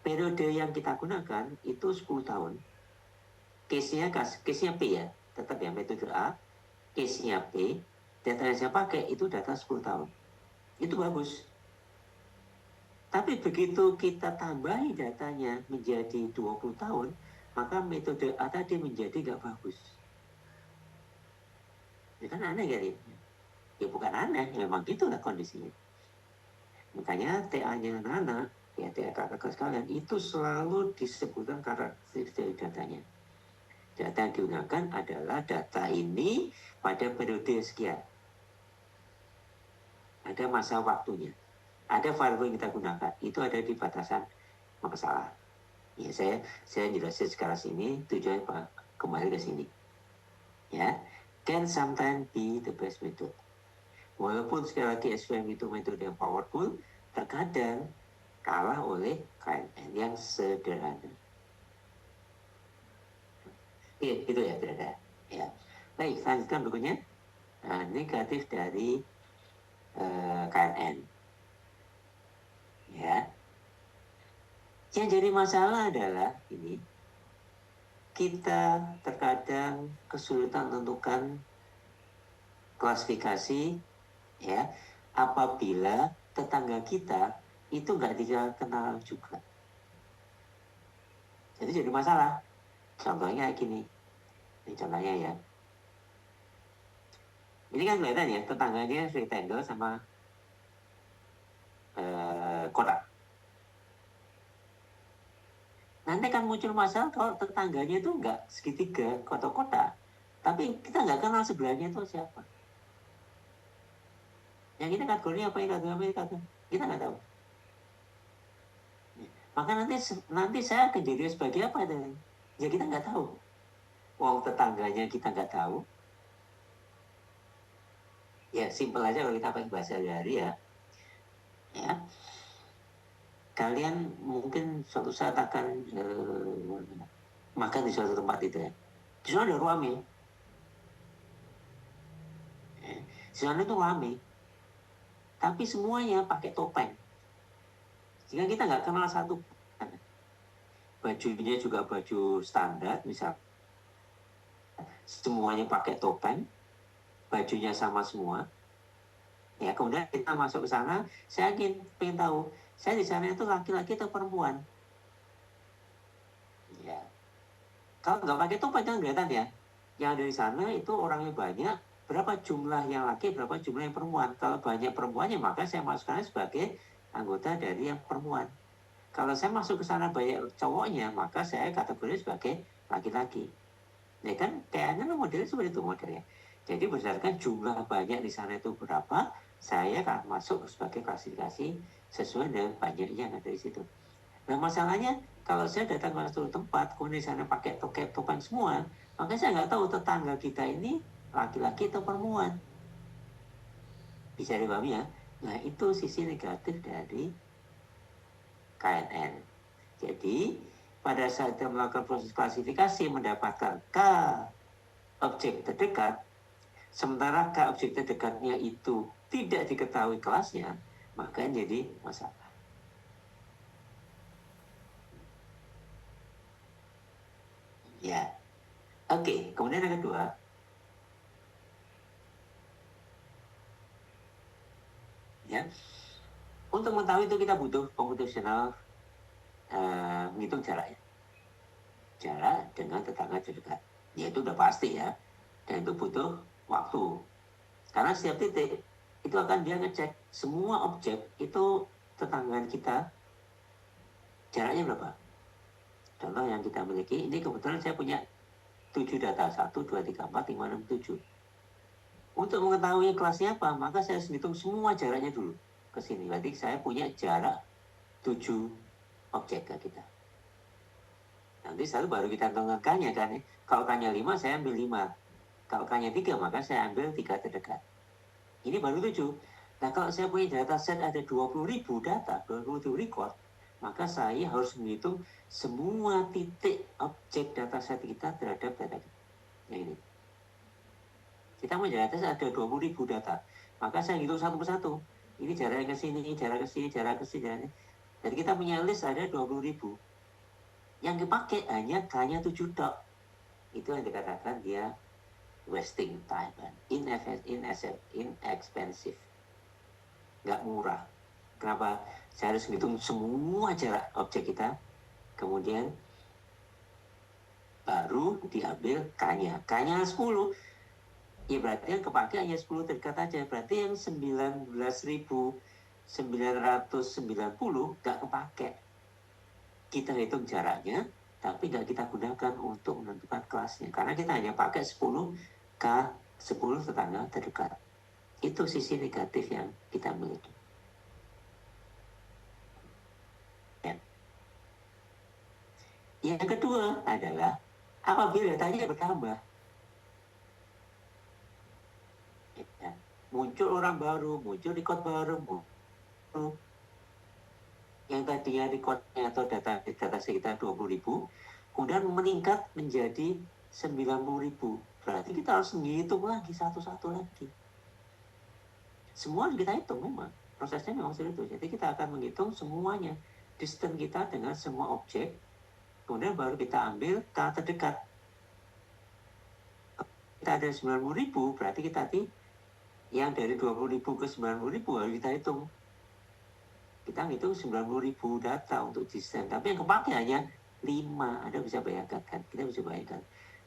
periode yang kita gunakan itu 10 tahun. Case-nya P ya, tetap ya metode A, case-nya P, data yang saya pakai itu data 10 tahun. Itu bagus. Tapi begitu kita tambahi datanya menjadi 20 tahun, maka metode A tadi menjadi nggak bagus. Ya kan aneh ya, ya bukan aneh, memang gitulah kondisinya. Makanya TA-nya anak-anak, ya TA kakak sekalian, itu selalu disebutkan karakteristik dari datanya. Data yang digunakan adalah data ini pada periode sekian. Ada masa waktunya. Ada variabel yang kita gunakan. Itu ada di batasan masalah. Ya, saya jelasin sekarang sini, tujuannya apa? Kembali ke sini. Ya, can sometimes be the best method. Walaupun sekali lagi SVM itu metode yang powerful, terkadang kalah oleh KNN yang sederhana. Iya, itu ya, tidak. Ya. Baik, lanjutkan berikutnya. Nah, negatif dari KNN. Ya. Yang jadi masalah adalah ini, kita terkadang kesulitan menentukan klasifikasi ya apabila tetangga kita itu nggak dikenal juga. Jadi masalah. Contohnya kayak gini. Ini contohnya ya. Ini kan kelihatan ya, tetangganya rectangle sama kotak. Nanti kan muncul masalah kalau tetangganya itu nggak segitiga kotak-kotak. Tapi kita nggak kenal sebelahnya itu siapa. Yang ini kategorinya apa, ini kategori. Kita nggak tahu. Maka nanti saya akan jadi sebagai apa itu? Ya kita nggak tahu. Wong tetangganya kita nggak tahu. Ya simpel aja kalau kita pakai bahasa sehari-hari ya. Ya, kalian mungkin suatu saat akan makan di suatu tempat itu ya. Di sana ada rame. Ya. Di sana itu rame. Tapi semuanya pakai topeng. Jika kita nggak kenal satu, bajunya juga baju standar, misal semuanya pakai topeng, bajunya sama semua. Ya kemudian kita masuk ke sana, saya ingin tahu, saya di sana itu laki-laki atau perempuan. Ya, kalau nggak pakai topeng kan kelihatan ya. Yang dari sana itu orangnya banyak, berapa jumlah yang laki, berapa jumlah yang perempuan. Kalau banyak perempuannya, maka saya masukkan sebagai anggota dari yang perempuan. Kalau saya masuk ke sana banyak cowoknya, maka saya kategori sebagai laki-laki. Ya kan, kayaknya modelnya seperti itu modelnya. Jadi berdasarkan jumlah banyak di sana itu berapa, saya akan masuk sebagai klasifikasi sesuai dengan banyaknya yang ada di situ. Nah masalahnya kalau saya datang ke suatu tempat, kemudian di sana pakai topeng semua, maka saya nggak tahu tetangga kita ini laki-laki atau perempuan. Bisa dipahami ya? Nah itu sisi negatif dari KNN. Jadi pada saat kita melakukan proses klasifikasi mendapatkan K objek terdekat, sementara K objek terdekatnya itu tidak diketahui kelasnya, maka jadi masalah. Ya, oke. Kemudian yang kedua, Ya. Untuk mengetahui itu kita butuh computational menghitung jaraknya. Jarak dengan tetangga terdekat. Ya itu udah pasti ya. Dan itu butuh waktu. Karena setiap titik itu akan dia ngecek semua objek itu tetangga kita jaraknya berapa. Contoh yang kita miliki, ini kebetulan saya punya 7 data, 1, 2, 3, 4, 5, 6, 7. Untuk mengetahui kelasnya apa, maka saya harus hitung semua jaraknya dulu ke sini. Berarti saya punya jarak 7 objek ke kita. Nanti selalu baru kita hitung K-nya kan. Kalau K-nya 5, saya ambil 5. Kalau K-nya 3, maka saya ambil 3 terdekat. Ini baru 7. Nah, kalau saya punya data set ada 20.000 data, 20.000 record, maka saya harus menghitung semua titik objek data set kita terhadap data kita. Yang ini. Kita mau data set ada 20.000 data, maka saya hitung satu persatu. Ini jarak ke sini, jarak ke sini, jarak ke sini. Jadi kita punya list ada 20.000. Yang dipakai hanya K-nya 7 dot. Itu yang dikatakan dia wasting time, inexpensive, nggak murah. Kenapa? Saya harus hitung semua jarak objek kita, kemudian baru diambil K-nya. K-nya 10, ya berarti yang kepakai hanya 10 terdekat aja. Berarti yang 19.990 nggak kepakai. Kita hitung jaraknya, tapi nggak kita gunakan untuk menentukan kelasnya. Karena kita hanya pakai 10 K, 10 tetangga terdekat. Itu sisi negatif yang kita miliki. Ya. Yang kedua adalah apabila datanya bertambah, ya, muncul orang baru, muncul record baru, yang tadinya recordnya atau data sekitar 20.000, kemudian meningkat menjadi 90.000. Berarti kita harus menghitung lagi satu-satu lagi. Semua kita hitung memang. Prosesnya memang seperti itu. Jadi kita akan menghitung semuanya. Distance kita dengan semua objek. Kemudian baru kita ambil K terdekat. Kita ada 90.000, berarti kita yang dari 20.000 ke 90.000 harus kita hitung. Kita ngitung 90.000 data untuk desain, tapi yang kepakai hanya 5. Anda bisa bayangkan kan? Kita bisa bayangkan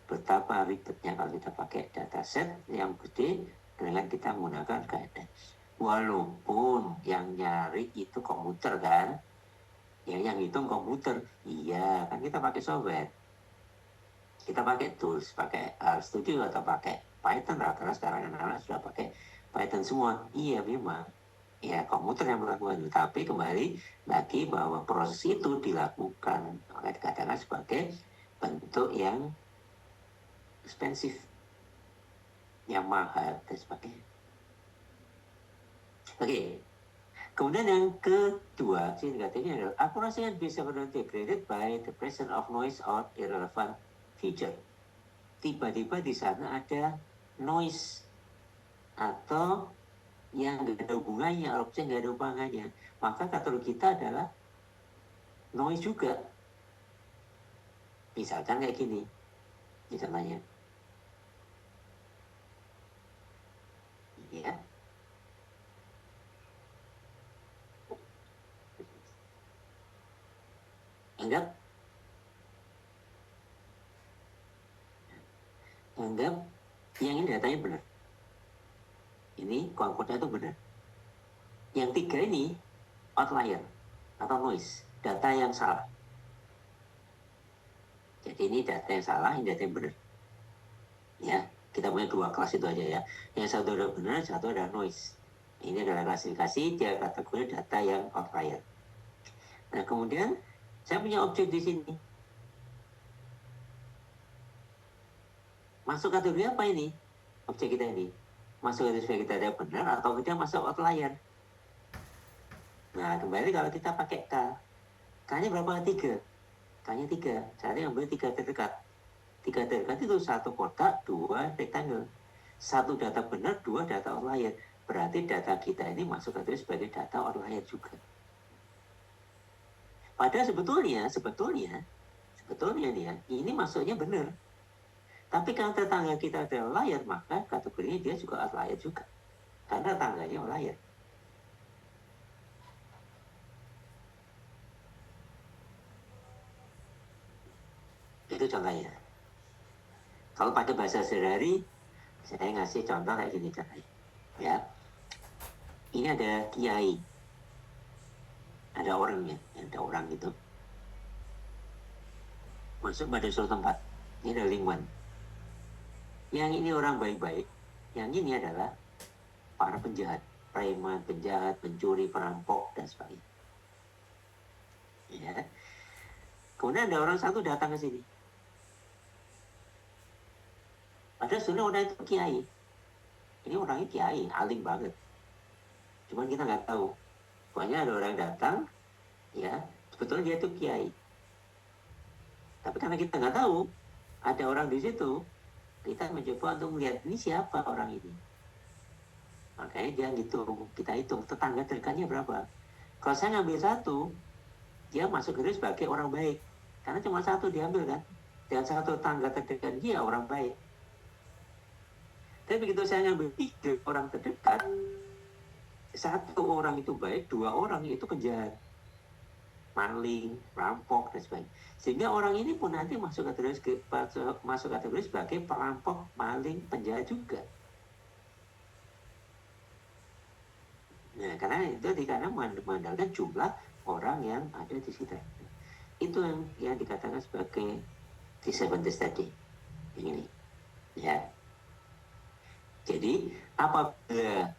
betapa ribetnya kalau kita pakai data set yang gede dengan kita menggunakan KNN. Walaupun yang nyari itu komputer kan, yang hitung komputer, iya kan kita pakai software, kita pakai tools, pakai Studio atau pakai Python. Rata-rata sekarang anak-anak sudah pakai Python semua. Iya memang ya komputer yang melakukan, tapi kembali lagi bahwa proses itu dilakukan oleh kadang-kadang sebagai bentuk yang ekspensif, yang mahal dan sebagainya. Oke, kemudian yang kedua, sisi negatifnya adalah accuracy can be severely degraded by the presence of noise or irrelevant feature. Tiba-tiba di sana ada noise atau yang nggak ada hubungannya, objek nggak ada hubungannya, maka katalog kita adalah noise juga. Misalkan kayak gini, misalnya, ya, anggap yang ini datanya benar, ini kodenya itu benar. Yang 3 ini outlier atau noise, data yang salah. Jadi ini data yang salah, ini data yang benar. Ya, kita punya 2 kelas itu aja ya. Yang satu ada benar, satu ada noise. Ini adalah klasifikasi, dia kategori data yang outlier. Nah, kemudian saya punya objek di sini. Masuk kategori apa ini? Objek kita ini. Masuk kategori kita ada benar atau kita masuk outlier. Nah, kembali kalau kita pakai K. K-nya berapa? 3. K-nya 3. Saya ambil 3 terdekat. 3 terdekat itu 1 kotak, 2 rectangle. 1 data benar, 2 data outlier. Berarti data kita ini masuk kategori sebagai data outlier juga. Padahal sebetulnya dia ini masuknya benar. Tapi kalau tetangga kita ada outlier, maka kategorinya dia juga outlier juga. Karena tetangganya outlier. contohnya. Kalau pakai bahasa sehari-hari, saya ngasih contoh kayak gini caranya. Ya, ini ada kiai, ada orangnya, ada orang gitu masuk pada suatu tempat. Ini ada lingkungan. Yang ini orang baik-baik, yang ini adalah para penjahat, preman, penjahat, pencuri, perampok, dan sebagainya. Ya. Kemudian ada orang satu datang ke sini. Padahal sebenarnya orang itu kiai. Ini orangnya kiai, alim banget. Cuman kita nggak tahu. Pokoknya ada orang datang, ya, sebetulnya dia itu kiai. Tapi karena kita nggak tahu, ada orang di situ, kita mencoba untuk melihat ini siapa orang ini. Makanya dia hitung, kita hitung tetangga dekatnya berapa. Kalau saya ngambil satu, dia masuk ke sebagai orang baik. Karena cuma satu diambil kan. Dan satu tetangga terdekat dia orang baik. Tapi begitu saya ngambil 3 orang terdekat, satu orang itu baik, 2 orang itu penjahat, maling, rampok, dan sebagainya. Sehingga orang ini pun nanti masuk kategori sebagai perampok, maling, penjahat juga. Nah, karena itu karena mengandalkan jumlah orang yang ada di sekitar. Itu yang dikatakan sebagai disadvantage tadi. Ini, ya. Jadi apabila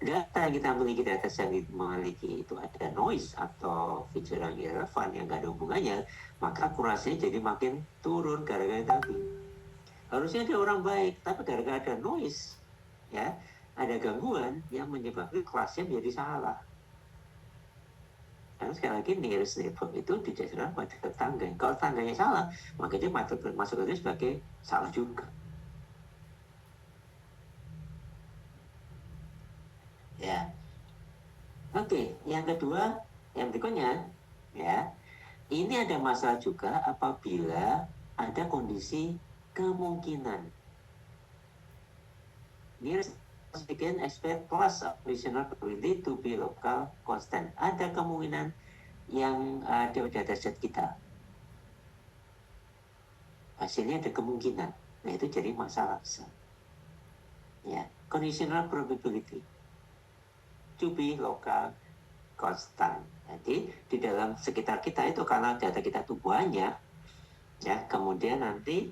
data yang kita miliki, data yang memiliki itu ada noise atau feature yang irrelevant yang nggak ada hubungannya, maka akurasinya jadi makin turun gara-gara tadi. Harusnya ada orang baik, tapi gara-gara ada noise, ya, ada gangguan yang menyebabkan kelasnya menjadi salah. Karena sekali lagi nearest neighbor itu dijadikan pada tetangga. Kalau tetangganya salah, maka dia masuk itu sebagai salah juga. Ya. Oke, yang kedua, yang berikutnya, ya, ini ada masalah juga apabila ada kondisi kemungkinan. Nearest again expect plus additional probability to be local constant. Ada kemungkinan yang ada pada dataset kita. Hasilnya ada kemungkinan. Nah, itu jadi masalah besar. Ya, conditional probability to be local constant. Jadi di dalam sekitar kita itu karena data kita itu banyak, ya, kemudian nanti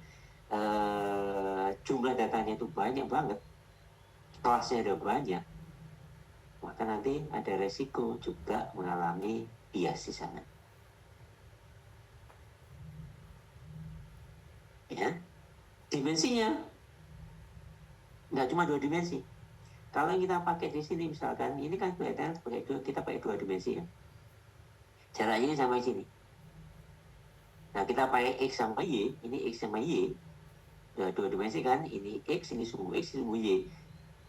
jumlah datanya itu banyak banget, kelasnya ada banyak, maka nanti ada resiko juga mengalami bias di sana. Ya, dimensinya nggak cuma 2 dimensi. Kalau kita pakai di sini misalkan, ini kan kelihatan kita pakai 2 dimensi ya. Jaraknya sama sini. Nah, kita pakai X sama Y, ini X sama Y, 2 dimensi kan, ini X, ini sumbu X, sumbu Y.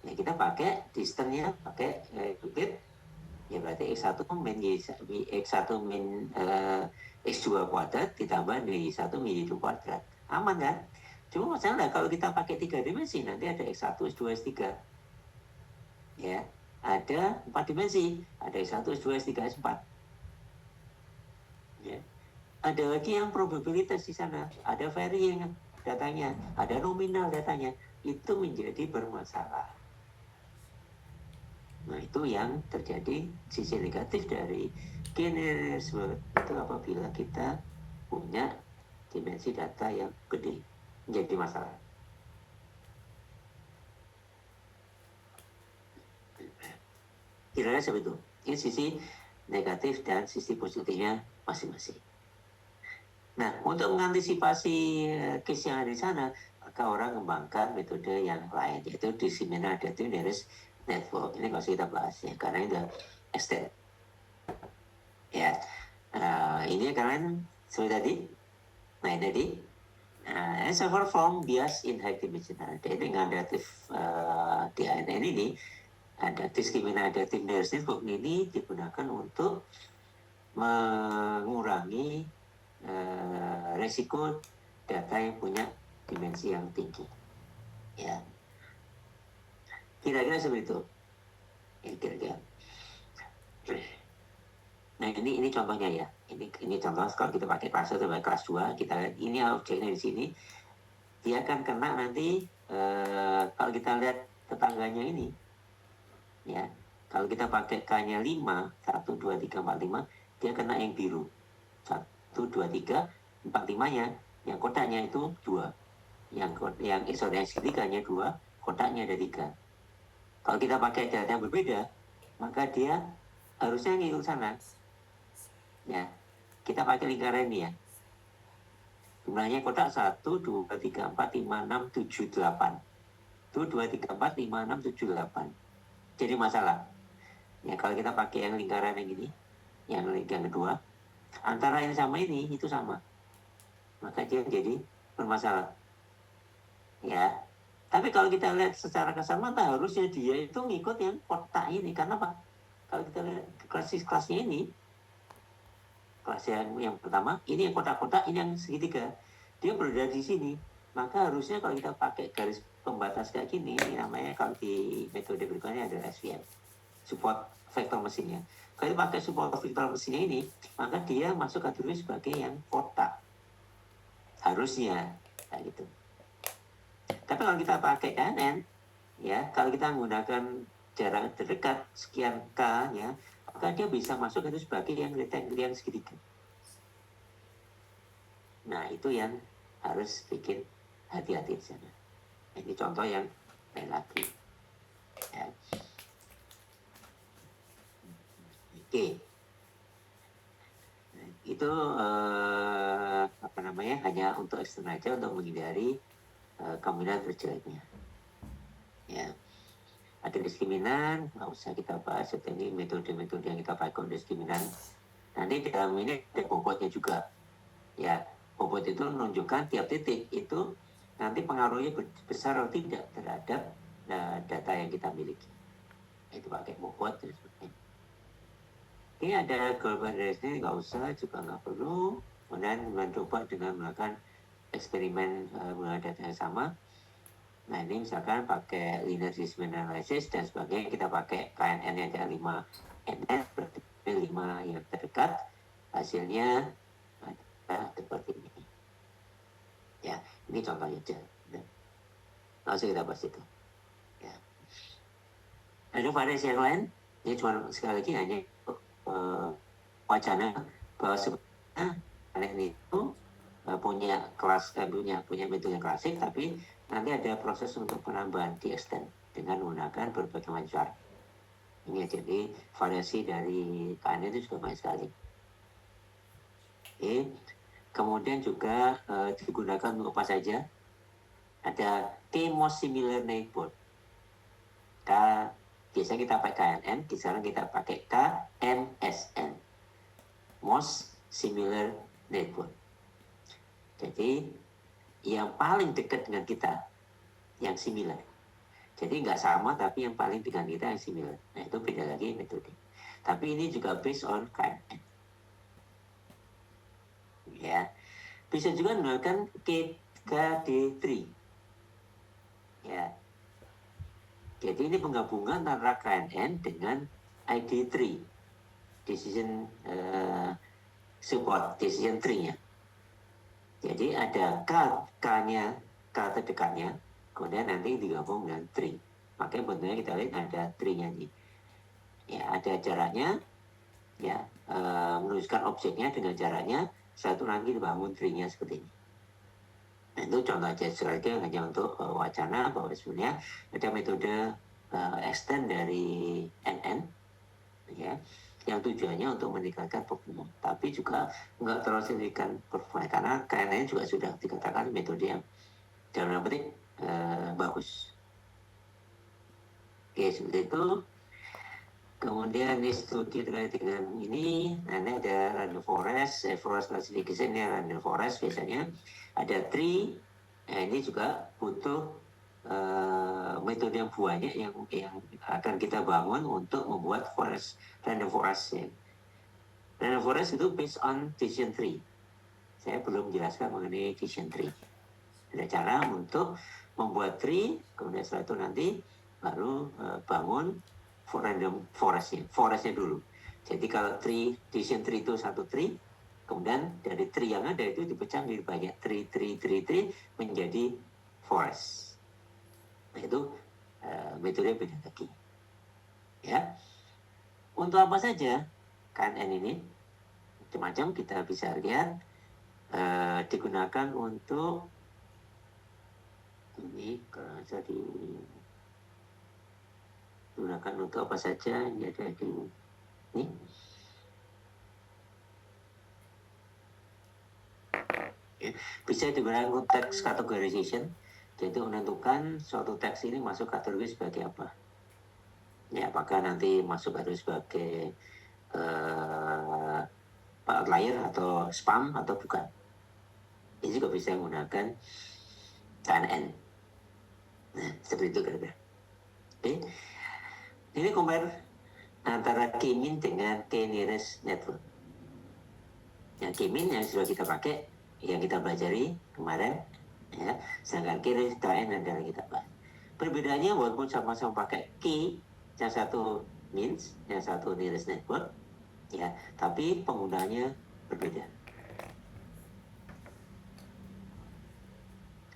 Ya, kita pakai distance-nya, pakai Euclid, ya berarti X1 min X1 min X2 kuadrat ditambah Y1 min Y2 kuadrat. Aman kan? Cuma masalah kalau kita pakai 3 dimensi, nanti ada X1, X2, X3. Ya, ada 4 dimensi, ada S1, S2, S3, S4. Ya. Ada lagi yang probabilitas di sana, ada varying datanya, ada nominal datanya, itu menjadi bermasalah. Nah, itu yang terjadi sisi negatif dari generalisme itu apabila kita punya dimensi data yang gede, menjadi masalah. Kira-kira seperti itu. Ini sisi negatif dan sisi positifnya masing-masing. Nah, untuk mengantisipasi case yang ada di sana, maka orang mengembangkan metode yang lain, yaitu disseminated nearest network. Ini nggak usah kita bahas ya, karena itu estate. Ya, ini kalian seperti tadi. Nah, ini tadi. And suffer from bias in high dimensional. Jadi dengan adaptive DNN ini, ada discriminative nearest network ini digunakan untuk mengurangi resiko data yang punya dimensi yang tinggi. Ya, kira-kira seperti itu. Ya, kira-kira. Nah ini contohnya ya. Ini contoh kalau kita pakai kelas 1 sampai kelas 2, kita lihat ini objeknya di sini. Dia akan kena nanti kalau kita lihat tetangganya ini, ya. Kalau kita pakai K-nya 5, 1, 2, 3, 4, 5, dia kena yang biru. 1, 2, 3, 4, 5-nya, yang kotaknya itu 2. Yang segitiganya 2, kotaknya ada 3. Kalau kita pakai data yang berbeda, maka dia harusnya ngikut sana. Ya, kita pakai lingkaran ini ya. Jumlahnya kotak 1, 2, 3, 4, 5, 6, 7, 8. 1, 2, 3, 4, 5, 6, 7, 8. Jadi masalah. Ya, kalau kita pakai yang lingkaran yang ini, yang kedua, antara ini sama ini, itu sama. Maka dia jadi bermasalah. Ya, tapi kalau kita lihat secara kasar mata, harusnya dia itu ngikut yang kotak ini. Karena apa? Kalau kita lihat kelasnya ini, kelas yang pertama, ini yang kotak-kotak, ini yang segitiga. Dia berada di sini. Maka harusnya kalau kita pakai garis pembatas kayak gini, ini namanya kalau di metode berikutnya ada SVM, support vektor mesinnya. Kalau kita pakai support vektor mesinnya ini, maka dia masuk kategori sebagai yang kotak. Harusnya, kayak gitu. Tapi kalau kita pakai KNN, ya, kalau kita menggunakan jarak terdekat sekian K, ya, maka dia bisa masuk itu sebagai yang rectangle segitiga. Nah, itu yang harus bikin hati-hati di sana. Ini contoh yang lain lagi. Ya. Oke. Itu apa namanya? Hanya untuk eksternal aja untuk menghindari kemungkinan terjeleknya. Ya. Ada diskriminan, nggak usah kita bahas. Ini metode-metode yang kita pakai untuk diskriminan. Nanti dalam ini ada bobotnya juga. Ya, bobot itu menunjukkan tiap titik itu nanti pengaruhnya besar atau tidak terhadap data yang kita miliki. Itu pakai bobot dan sebagainya. Ini ada global ini nggak usah, juga nggak perlu. Kemudian mencoba dengan melakukan eksperimen menggunakan data yang sama. Nah ini misalkan pakai linear discriminant analysis dan sebagainya, kita pakai KNN yang ada 5 NN, berarti 5 yang terdekat, hasilnya seperti ini. Ya, ini contohnya aja. Langsung kita bahas itu. Ya. Ada variasi yang lain, ini cuma sekali lagi hanya wacana bahwa sebenarnya KNN itu punya kelas, punya metode yang klasik, tapi nanti ada proses untuk penambahan di extend dengan menggunakan berbagai macam cara. Ini jadi variasi dari KNN itu juga banyak sekali. Oke. Kemudian juga digunakan untuk apa saja? Ada T most similar neighbor. Biasanya kita pakai KNN, sekarang kita pakai KMSN. Most similar neighbor. Jadi yang paling dekat dengan kita, yang similar. Jadi nggak sama, tapi yang paling dengan kita yang similar. Nah itu beda lagi metode. Tapi ini juga based on KNN. Ya, bisa juga menggunakan KD3. Ya, jadi ini penggabungan antara KNN dengan ID3, decision support, decision tree-nya. Jadi ada K-nya, K terdekatnya, kemudian nanti digabung dengan tree. Makanya bentuknya kita lihat ada tree-nya ini. Ya, ada jaraknya, ya, menunjukkan objeknya dengan jaraknya, satu nanti dibangun tree-nya seperti ini. Nah, itu contoh aja sekali hanya untuk wacana bahwa sebenarnya ada metode extend dari NN, ya, yang tujuannya untuk meningkatkan performa, tapi juga nggak terlalu signifikan performa karena KNN juga sudah dikatakan metode yang dalam petik bagus. Oke, seperti itu. Kemudian di studi terkait dengan ini, nanti ada random forest, forest classification ya, random forest biasanya ada tree. Nah, ini juga butuh metode yang banyak yang akan kita bangun untuk membuat forest, random forest ya. Random forest itu based on decision tree. Saya belum menjelaskan mengenai decision tree. Ada cara untuk membuat tree, kemudian setelah itu nanti baru bangun random forestnya dulu. Jadi kalau decision tree itu satu tree, kemudian dari tree yang ada itu dipecah menjadi banyak tree menjadi forest. Nah itu metode beda lagi. Ya, untuk apa saja KNN ini? Macam-macam kita bisa lihat digunakan untuk ini kalau jadi digunakan untuk apa saja ini ada di ini. Bisa digunakan untuk text categorization, yaitu menentukan suatu teks ini masuk kategori sebagai apa. Ya, apakah nanti masuk kategori sebagai outlier atau spam atau bukan. Ini juga bisa menggunakan KNN. Nah, seperti itu kira-kira. Oke. Ini compare antara K-mean dengan K-nearest network. Yang K-mean yang sudah kita pakai, yang kita pelajari kemarin, ya, sedangkan K-nearest KN adalah kita bahas. Perbedaannya walaupun sama-sama pakai K, yang satu means, yang satu nearest network, ya, tapi penggunanya berbeda.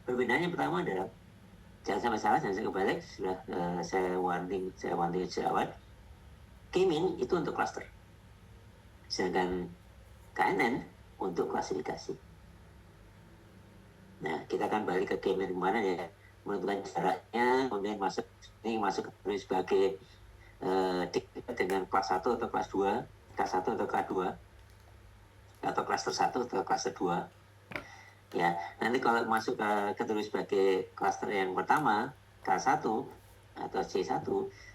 Perbedaannya pertama adalah jangan sampai salah, jangan sampai kebalik, sudah saya warning sejak awal. K-mean itu untuk cluster, sedangkan KNN untuk klasifikasi. Nah, kita akan balik ke K-mean kemana ya, menentukan jaraknya, kemudian masuk sebagai dengan kelas 1 atau kelas 2, kelas 1 atau kelas 2, atau cluster 1 atau cluster 2. Ya, nanti kalau masuk ke kategori sebagai cluster yang pertama, K1 atau C1,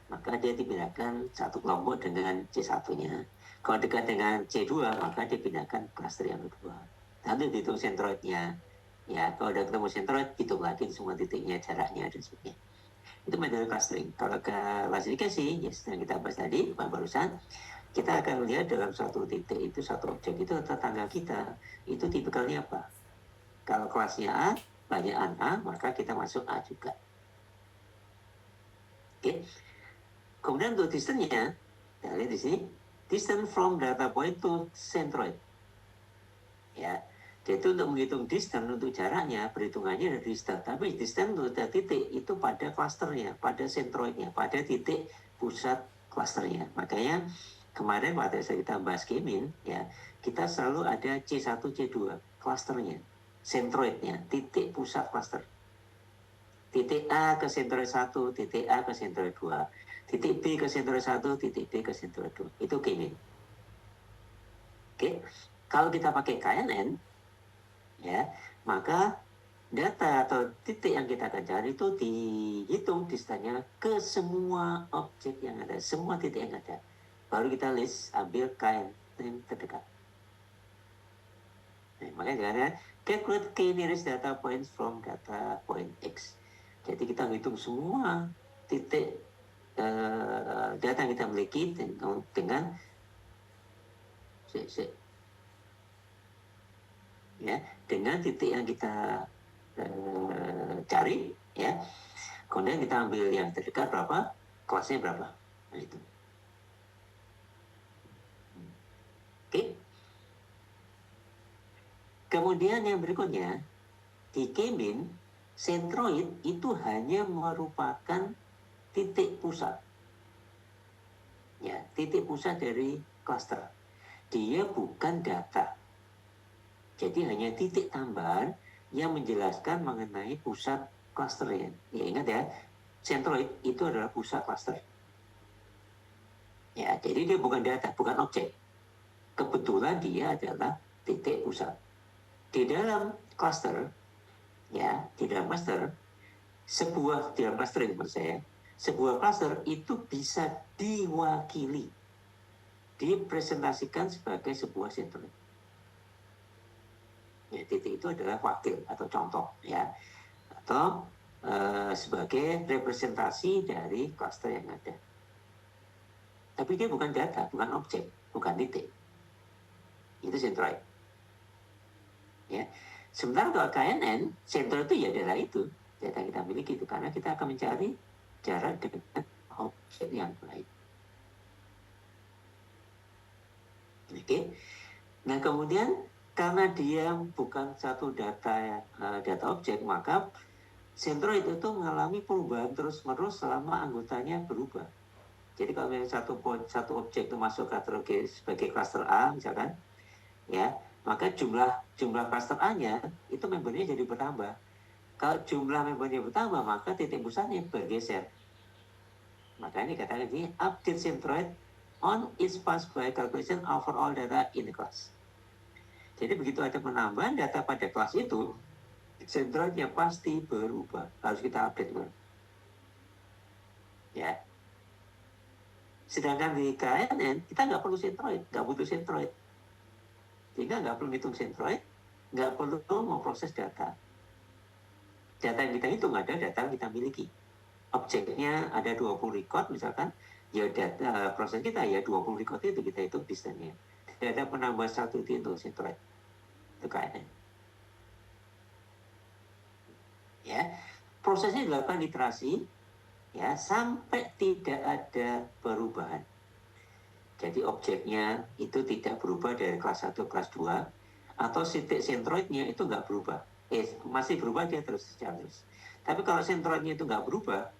maka dia dipindahkan satu kelompok dengan C1-nya. Kalau dekat dengan C2, maka dipindahkan cluster yang kedua. Nanti dihitung centroidnya. Ya, kalau udah ketemu centroid, hitung lagi semua titiknya, jaraknya, dan sebagainya. Itu metode clustering. Kalau ke klasifikasi, ya yang kita bahas tadi, barusan, kita akan melihat dalam suatu titik itu, satu objek itu tetangga kita, itu tipikalnya apa. Kalau kelasnya A, banyaan A, maka kita masuk A juga. Oke. Kemudian untuk distance-nya, kita lihat di sini, distance from data point to centroid. Ya, jadi untuk menghitung distance untuk jaraknya, perhitungannya dari distance. Tapi distance untuk titik itu pada clusternya, pada centroidnya, pada titik pusat clusternya. Makanya kemarin pada saat kita bahas K-mean, ya, kita selalu ada C1, C2, clusternya, centroidnya, titik pusat cluster. Titik A ke sentroid 1, titik A ke sentroid 2, titik B ke sentroid 1, titik B ke sentroid 2. Itu K-mean. Oke. Kalau kita pakai KNN, ya, maka data atau titik yang kita akan cari itu dihitung distanya ke semua objek yang ada, semua titik yang ada. Baru kita list, ambil KNN terdekat. Nah, makanya jangan calculate K nearest data points from data point X. Jadi kita hitung semua titik data yang kita miliki dengan ya, dengan titik yang kita cari, ya. Kemudian kita ambil yang terdekat berapa, kelasnya berapa. Nah, itu. Oke. Kemudian yang berikutnya, di K-mean, centroid itu hanya merupakan titik pusat. Ya, titik pusat dari cluster. Dia bukan data. Jadi hanya titik tambahan yang menjelaskan mengenai pusat clusternya. Ya, ingat ya, centroid itu adalah pusat cluster. Ya, jadi dia bukan data, bukan objek. Kebetulan dia adalah titik pusat. Di dalam cluster, ya, di dalam cluster, di dalam clustering menurut saya, sebuah cluster itu bisa diwakili, dipresentasikan sebagai sebuah centroid. Ya, titik itu adalah wakil atau contoh, ya, atau sebagai representasi dari cluster yang ada. Tapi dia bukan data, bukan objek, bukan titik. Itu centroid. Ya. Sementara kalau KNN, centroid itu ya adalah itu, data kita miliki itu, karena kita akan mencari jarak dengan objek yang lain. Oke. Nah kemudian karena dia bukan satu data objek, maka centroid itu mengalami perubahan terus-menerus selama anggotanya berubah. Jadi kalau satu objek itu masuk kategori sebagai cluster A misalkan, ya, maka jumlah cluster A-nya itu membernya jadi bertambah. Kalau jumlah membernya bertambah, maka titik pusatnya bergeser. Maka ini katakan ini update centroid on its pass by calculation over all data in the class. Jadi begitu ada penambahan data pada kelas itu, centroidnya pasti berubah. Harus kita update, ya. Sedangkan di KNN kita nggak perlu centroid, nggak butuh centroid, sehingga nggak perlu hitung centroid, nggak perlu memproses data. Data yang kita hitung ada data yang kita miliki. Objeknya ada 20 record misalkan, ya data proses kita ya 20 record itu kita hitung distance-nya. Data penambah satu itu untuk centroid, itu KNN. Ya, prosesnya dilakukan iterasi, ya, sampai tidak ada perubahan. Jadi objeknya itu tidak berubah dari kelas 1 ke kelas 2, atau titik centroidnya itu nggak berubah. Masih berubah dia terus jalan terus. Tapi kalau centroidnya itu nggak berubah,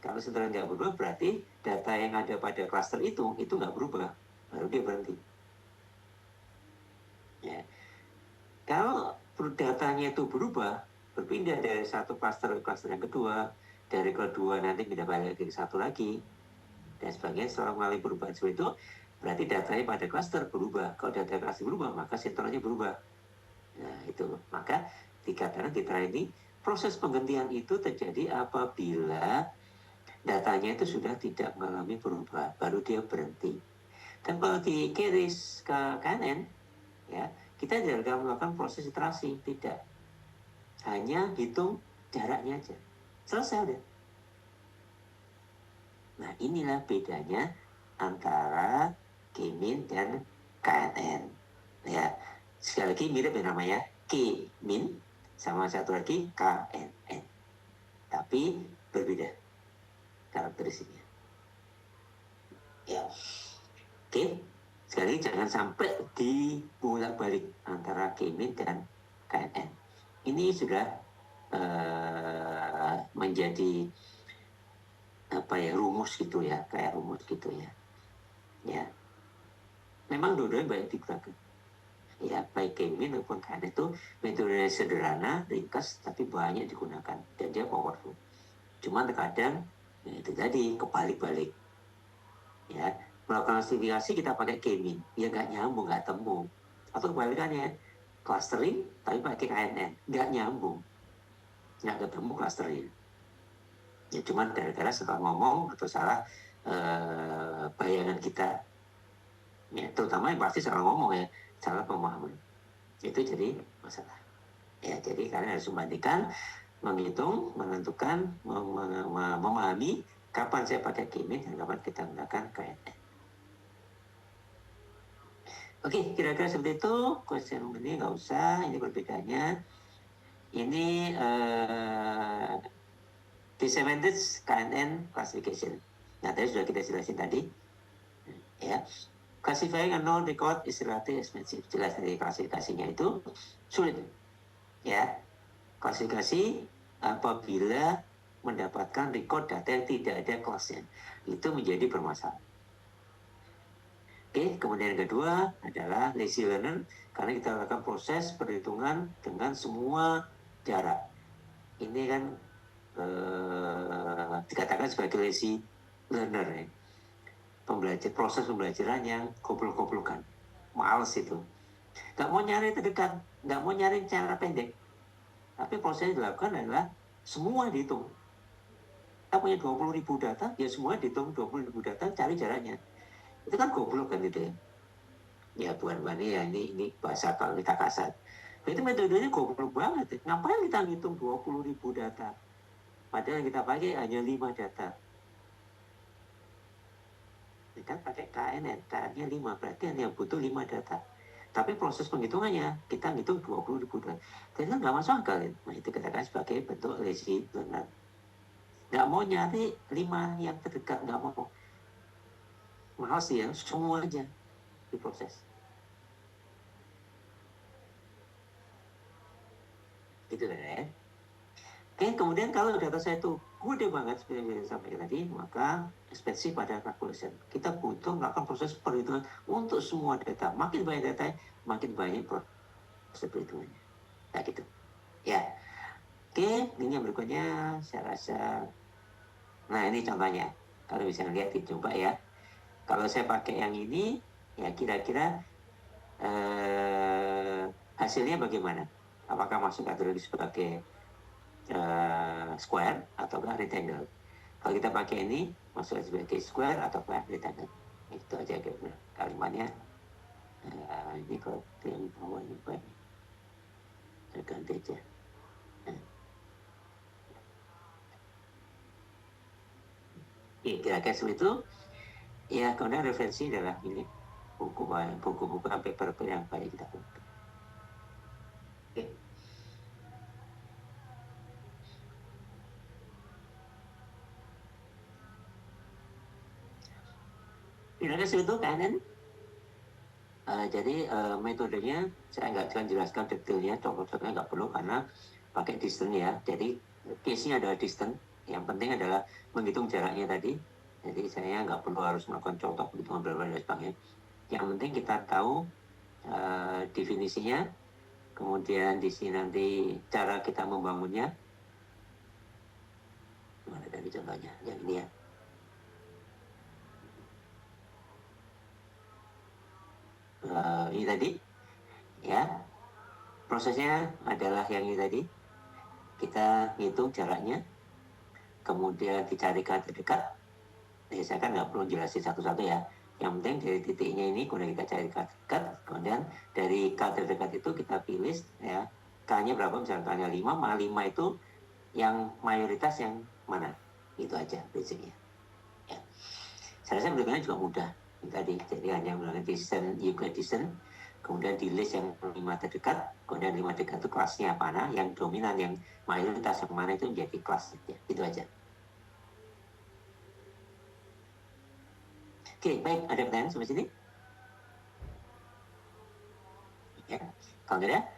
kalau centroid nggak berubah berarti data yang ada pada cluster itu nggak berubah, baru dia berhenti. Ya. Kalau datanya itu berubah, berpindah dari satu cluster ke cluster yang kedua, dari kedua nanti pindah balik ke satu lagi, dan sebagainya. Setelah mengalami perubahan seperti itu, berarti datanya pada cluster berubah. Kalau data cluster berubah, maka sentralnya berubah. Nah itu, maka dikatakan di ini proses penggantian itu terjadi apabila datanya itu sudah tidak mengalami perubahan, baru dia berhenti. Dan kalau di keris ke kanan, ya, kita tidak akan melakukan proses iterasi, tidak, hanya hitung jaraknya aja, selesai udah. Nah inilah bedanya antara K-min dan KNN. Ya, sekali lagi mirip ya namanya K-min sama satu lagi KNN, tapi berbeda karakteristiknya. Ya, oke. Sekali lagi jangan sampai dibolak-balik antara K-min dan KNN. Ini sudah menjadi apa ya, rumus gitu ya, kayak rumus gitu ya. Ya, memang dua-duanya banyak digunakan. Ya, baik K-min maupun KNN itu metode sederhana, ringkas, tapi banyak digunakan dan dia powerful. Cuma terkadang ya itu tadi kebalik-balik. Ya, melakukan klasifikasi kita pakai K-min, ya nggak nyambung, nggak temu. Atau kebalikannya, clustering tapi pakai KNN, nggak nyambung, nggak ketemu clustering. Ya cuma gara-gara salah ngomong atau salah bayangan kita. Ya, terutama yang pasti salah ngomong ya, salah pemahaman. Itu jadi masalah. Ya, jadi kalian harus membandingkan, menghitung, menentukan, memahami kapan saya pakai K-min dan kapan kita menggunakan KNN. Oke, kira-kira seperti itu. Question ini nggak usah, ini perbedaannya. Ini disadvantage KNN classification. Nah, tadi sudah kita jelasin tadi. Ya, classifying a null record is relatively expensive. Jelas dari klasifikasinya itu sulit. Ya, klasifikasi apabila mendapatkan record data yang tidak ada kelasnya, itu menjadi bermasalah. Oke, kemudian yang kedua adalah lazy learner, karena kita lakukan proses perhitungan dengan semua jarak. Ini kan dikatakan sebagai lazy learner ya. Proses pembelajaran yang goblok-goblokan, males itu, nggak mau nyari terdekat, nggak mau nyari cara pendek, tapi proses yang dilakukan adalah semua dihitung. Kita punya 20.000 data, ya semua dihitung 20.000 data, cari jaraknya. Itu kan goblok kan gitu ya. Ya bukan ya, ini bahasa kalau kita kasar. Itu metodenya goblok banget. Ngapain kita ngitung 20.000 data? Padahal yang kita pakai hanya 5 data. Kita pakai KNN, KNN 5, berarti hanya butuh 5 data. Tapi proses penghitungannya, kita ngitung 20.000 data. Jadi kan nggak masuk akal. Nah itu katakan sebagai bentuk lazy learner. Nggak mau nyari 5 yang terdekat, nggak mau. Males ya, semua aja. diproses. Itu ya. Oke, kemudian kalau data saya itu gede banget seperti yang saya sampaikan tadi, maka spesifik pada calculation. Kita butuh melakukan proses perhitungan untuk semua data. Makin banyak data, makin banyak proses perhitungannya. Nah gitu. Ya. Oke, ini yang berikutnya saya rasa. Nah ini contohnya. Kalau bisa lihat dicoba ya. Kalau saya pakai yang ini, ya kira-kira hasilnya bagaimana? Apakah masuk kategori sebagai square atau rectangle? Kalau kita pakai ini, masuk sebagai square atau rectangle? Itu aja kalimatnya. Ini kalau yang bawah ini banyak. Saya ganti aja. Kira-kira seperti itu. Ya, kemudian referensi adalah ini buku-buku paper yang banyak kita buat. Oke. Kira-kira seperti itu kan? Jadi metodenya saya nggak akan jelaskan detailnya, contoh-contohnya nggak perlu karena pakai distance ya. Jadi case-nya adalah distance. Yang penting adalah menghitung jaraknya tadi. Jadi saya nggak perlu harus melakukan contoh perhitungan berapa dan sebagainya. Yang penting kita tahu definisinya, kemudian di sini nanti cara kita membangunnya. Mana tadi contohnya? Yang ini ya. Ini tadi, ya. Prosesnya adalah yang ini tadi. Kita hitung jaraknya, kemudian dicari kata terdekat. Saya kan nggak perlu jelasin satu-satu ya. Yang penting dari titiknya ini kemudian kita cari kata terdekat, kemudian dari kata terdekat itu kita pilih ya K-nya berapa, misalnya K-nya 5, maka 5 itu yang mayoritas yang mana. Itu aja basicnya. Ya. Saya rasa berikutnya juga mudah. Ini tadi, jadi hanya menggunakan distance, Euclid distance, kemudian di list yang 5 terdekat, kemudian 5 terdekat itu kelasnya mana, yang dominan, yang mayoritas yang mana itu menjadi kelasnya. Itu aja. Oke, baik. Ada pertanyaan sampai sini? Ya, kalau tidak,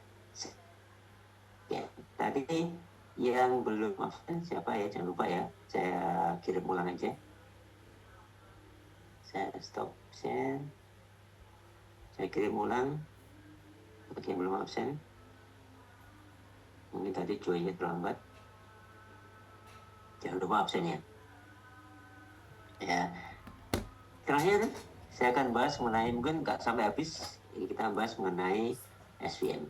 ya. Tadi yang belum absen siapa ya? Jangan lupa ya. Saya kirim ulang aja. Saya stop share. Saya kirim ulang. Bagi yang belum absen. Mungkin tadi joinnya terlambat. Jangan lupa absennya. Ya. Terakhir, saya akan bahas mengenai, mungkin nggak sampai habis, kita bahas mengenai SVM.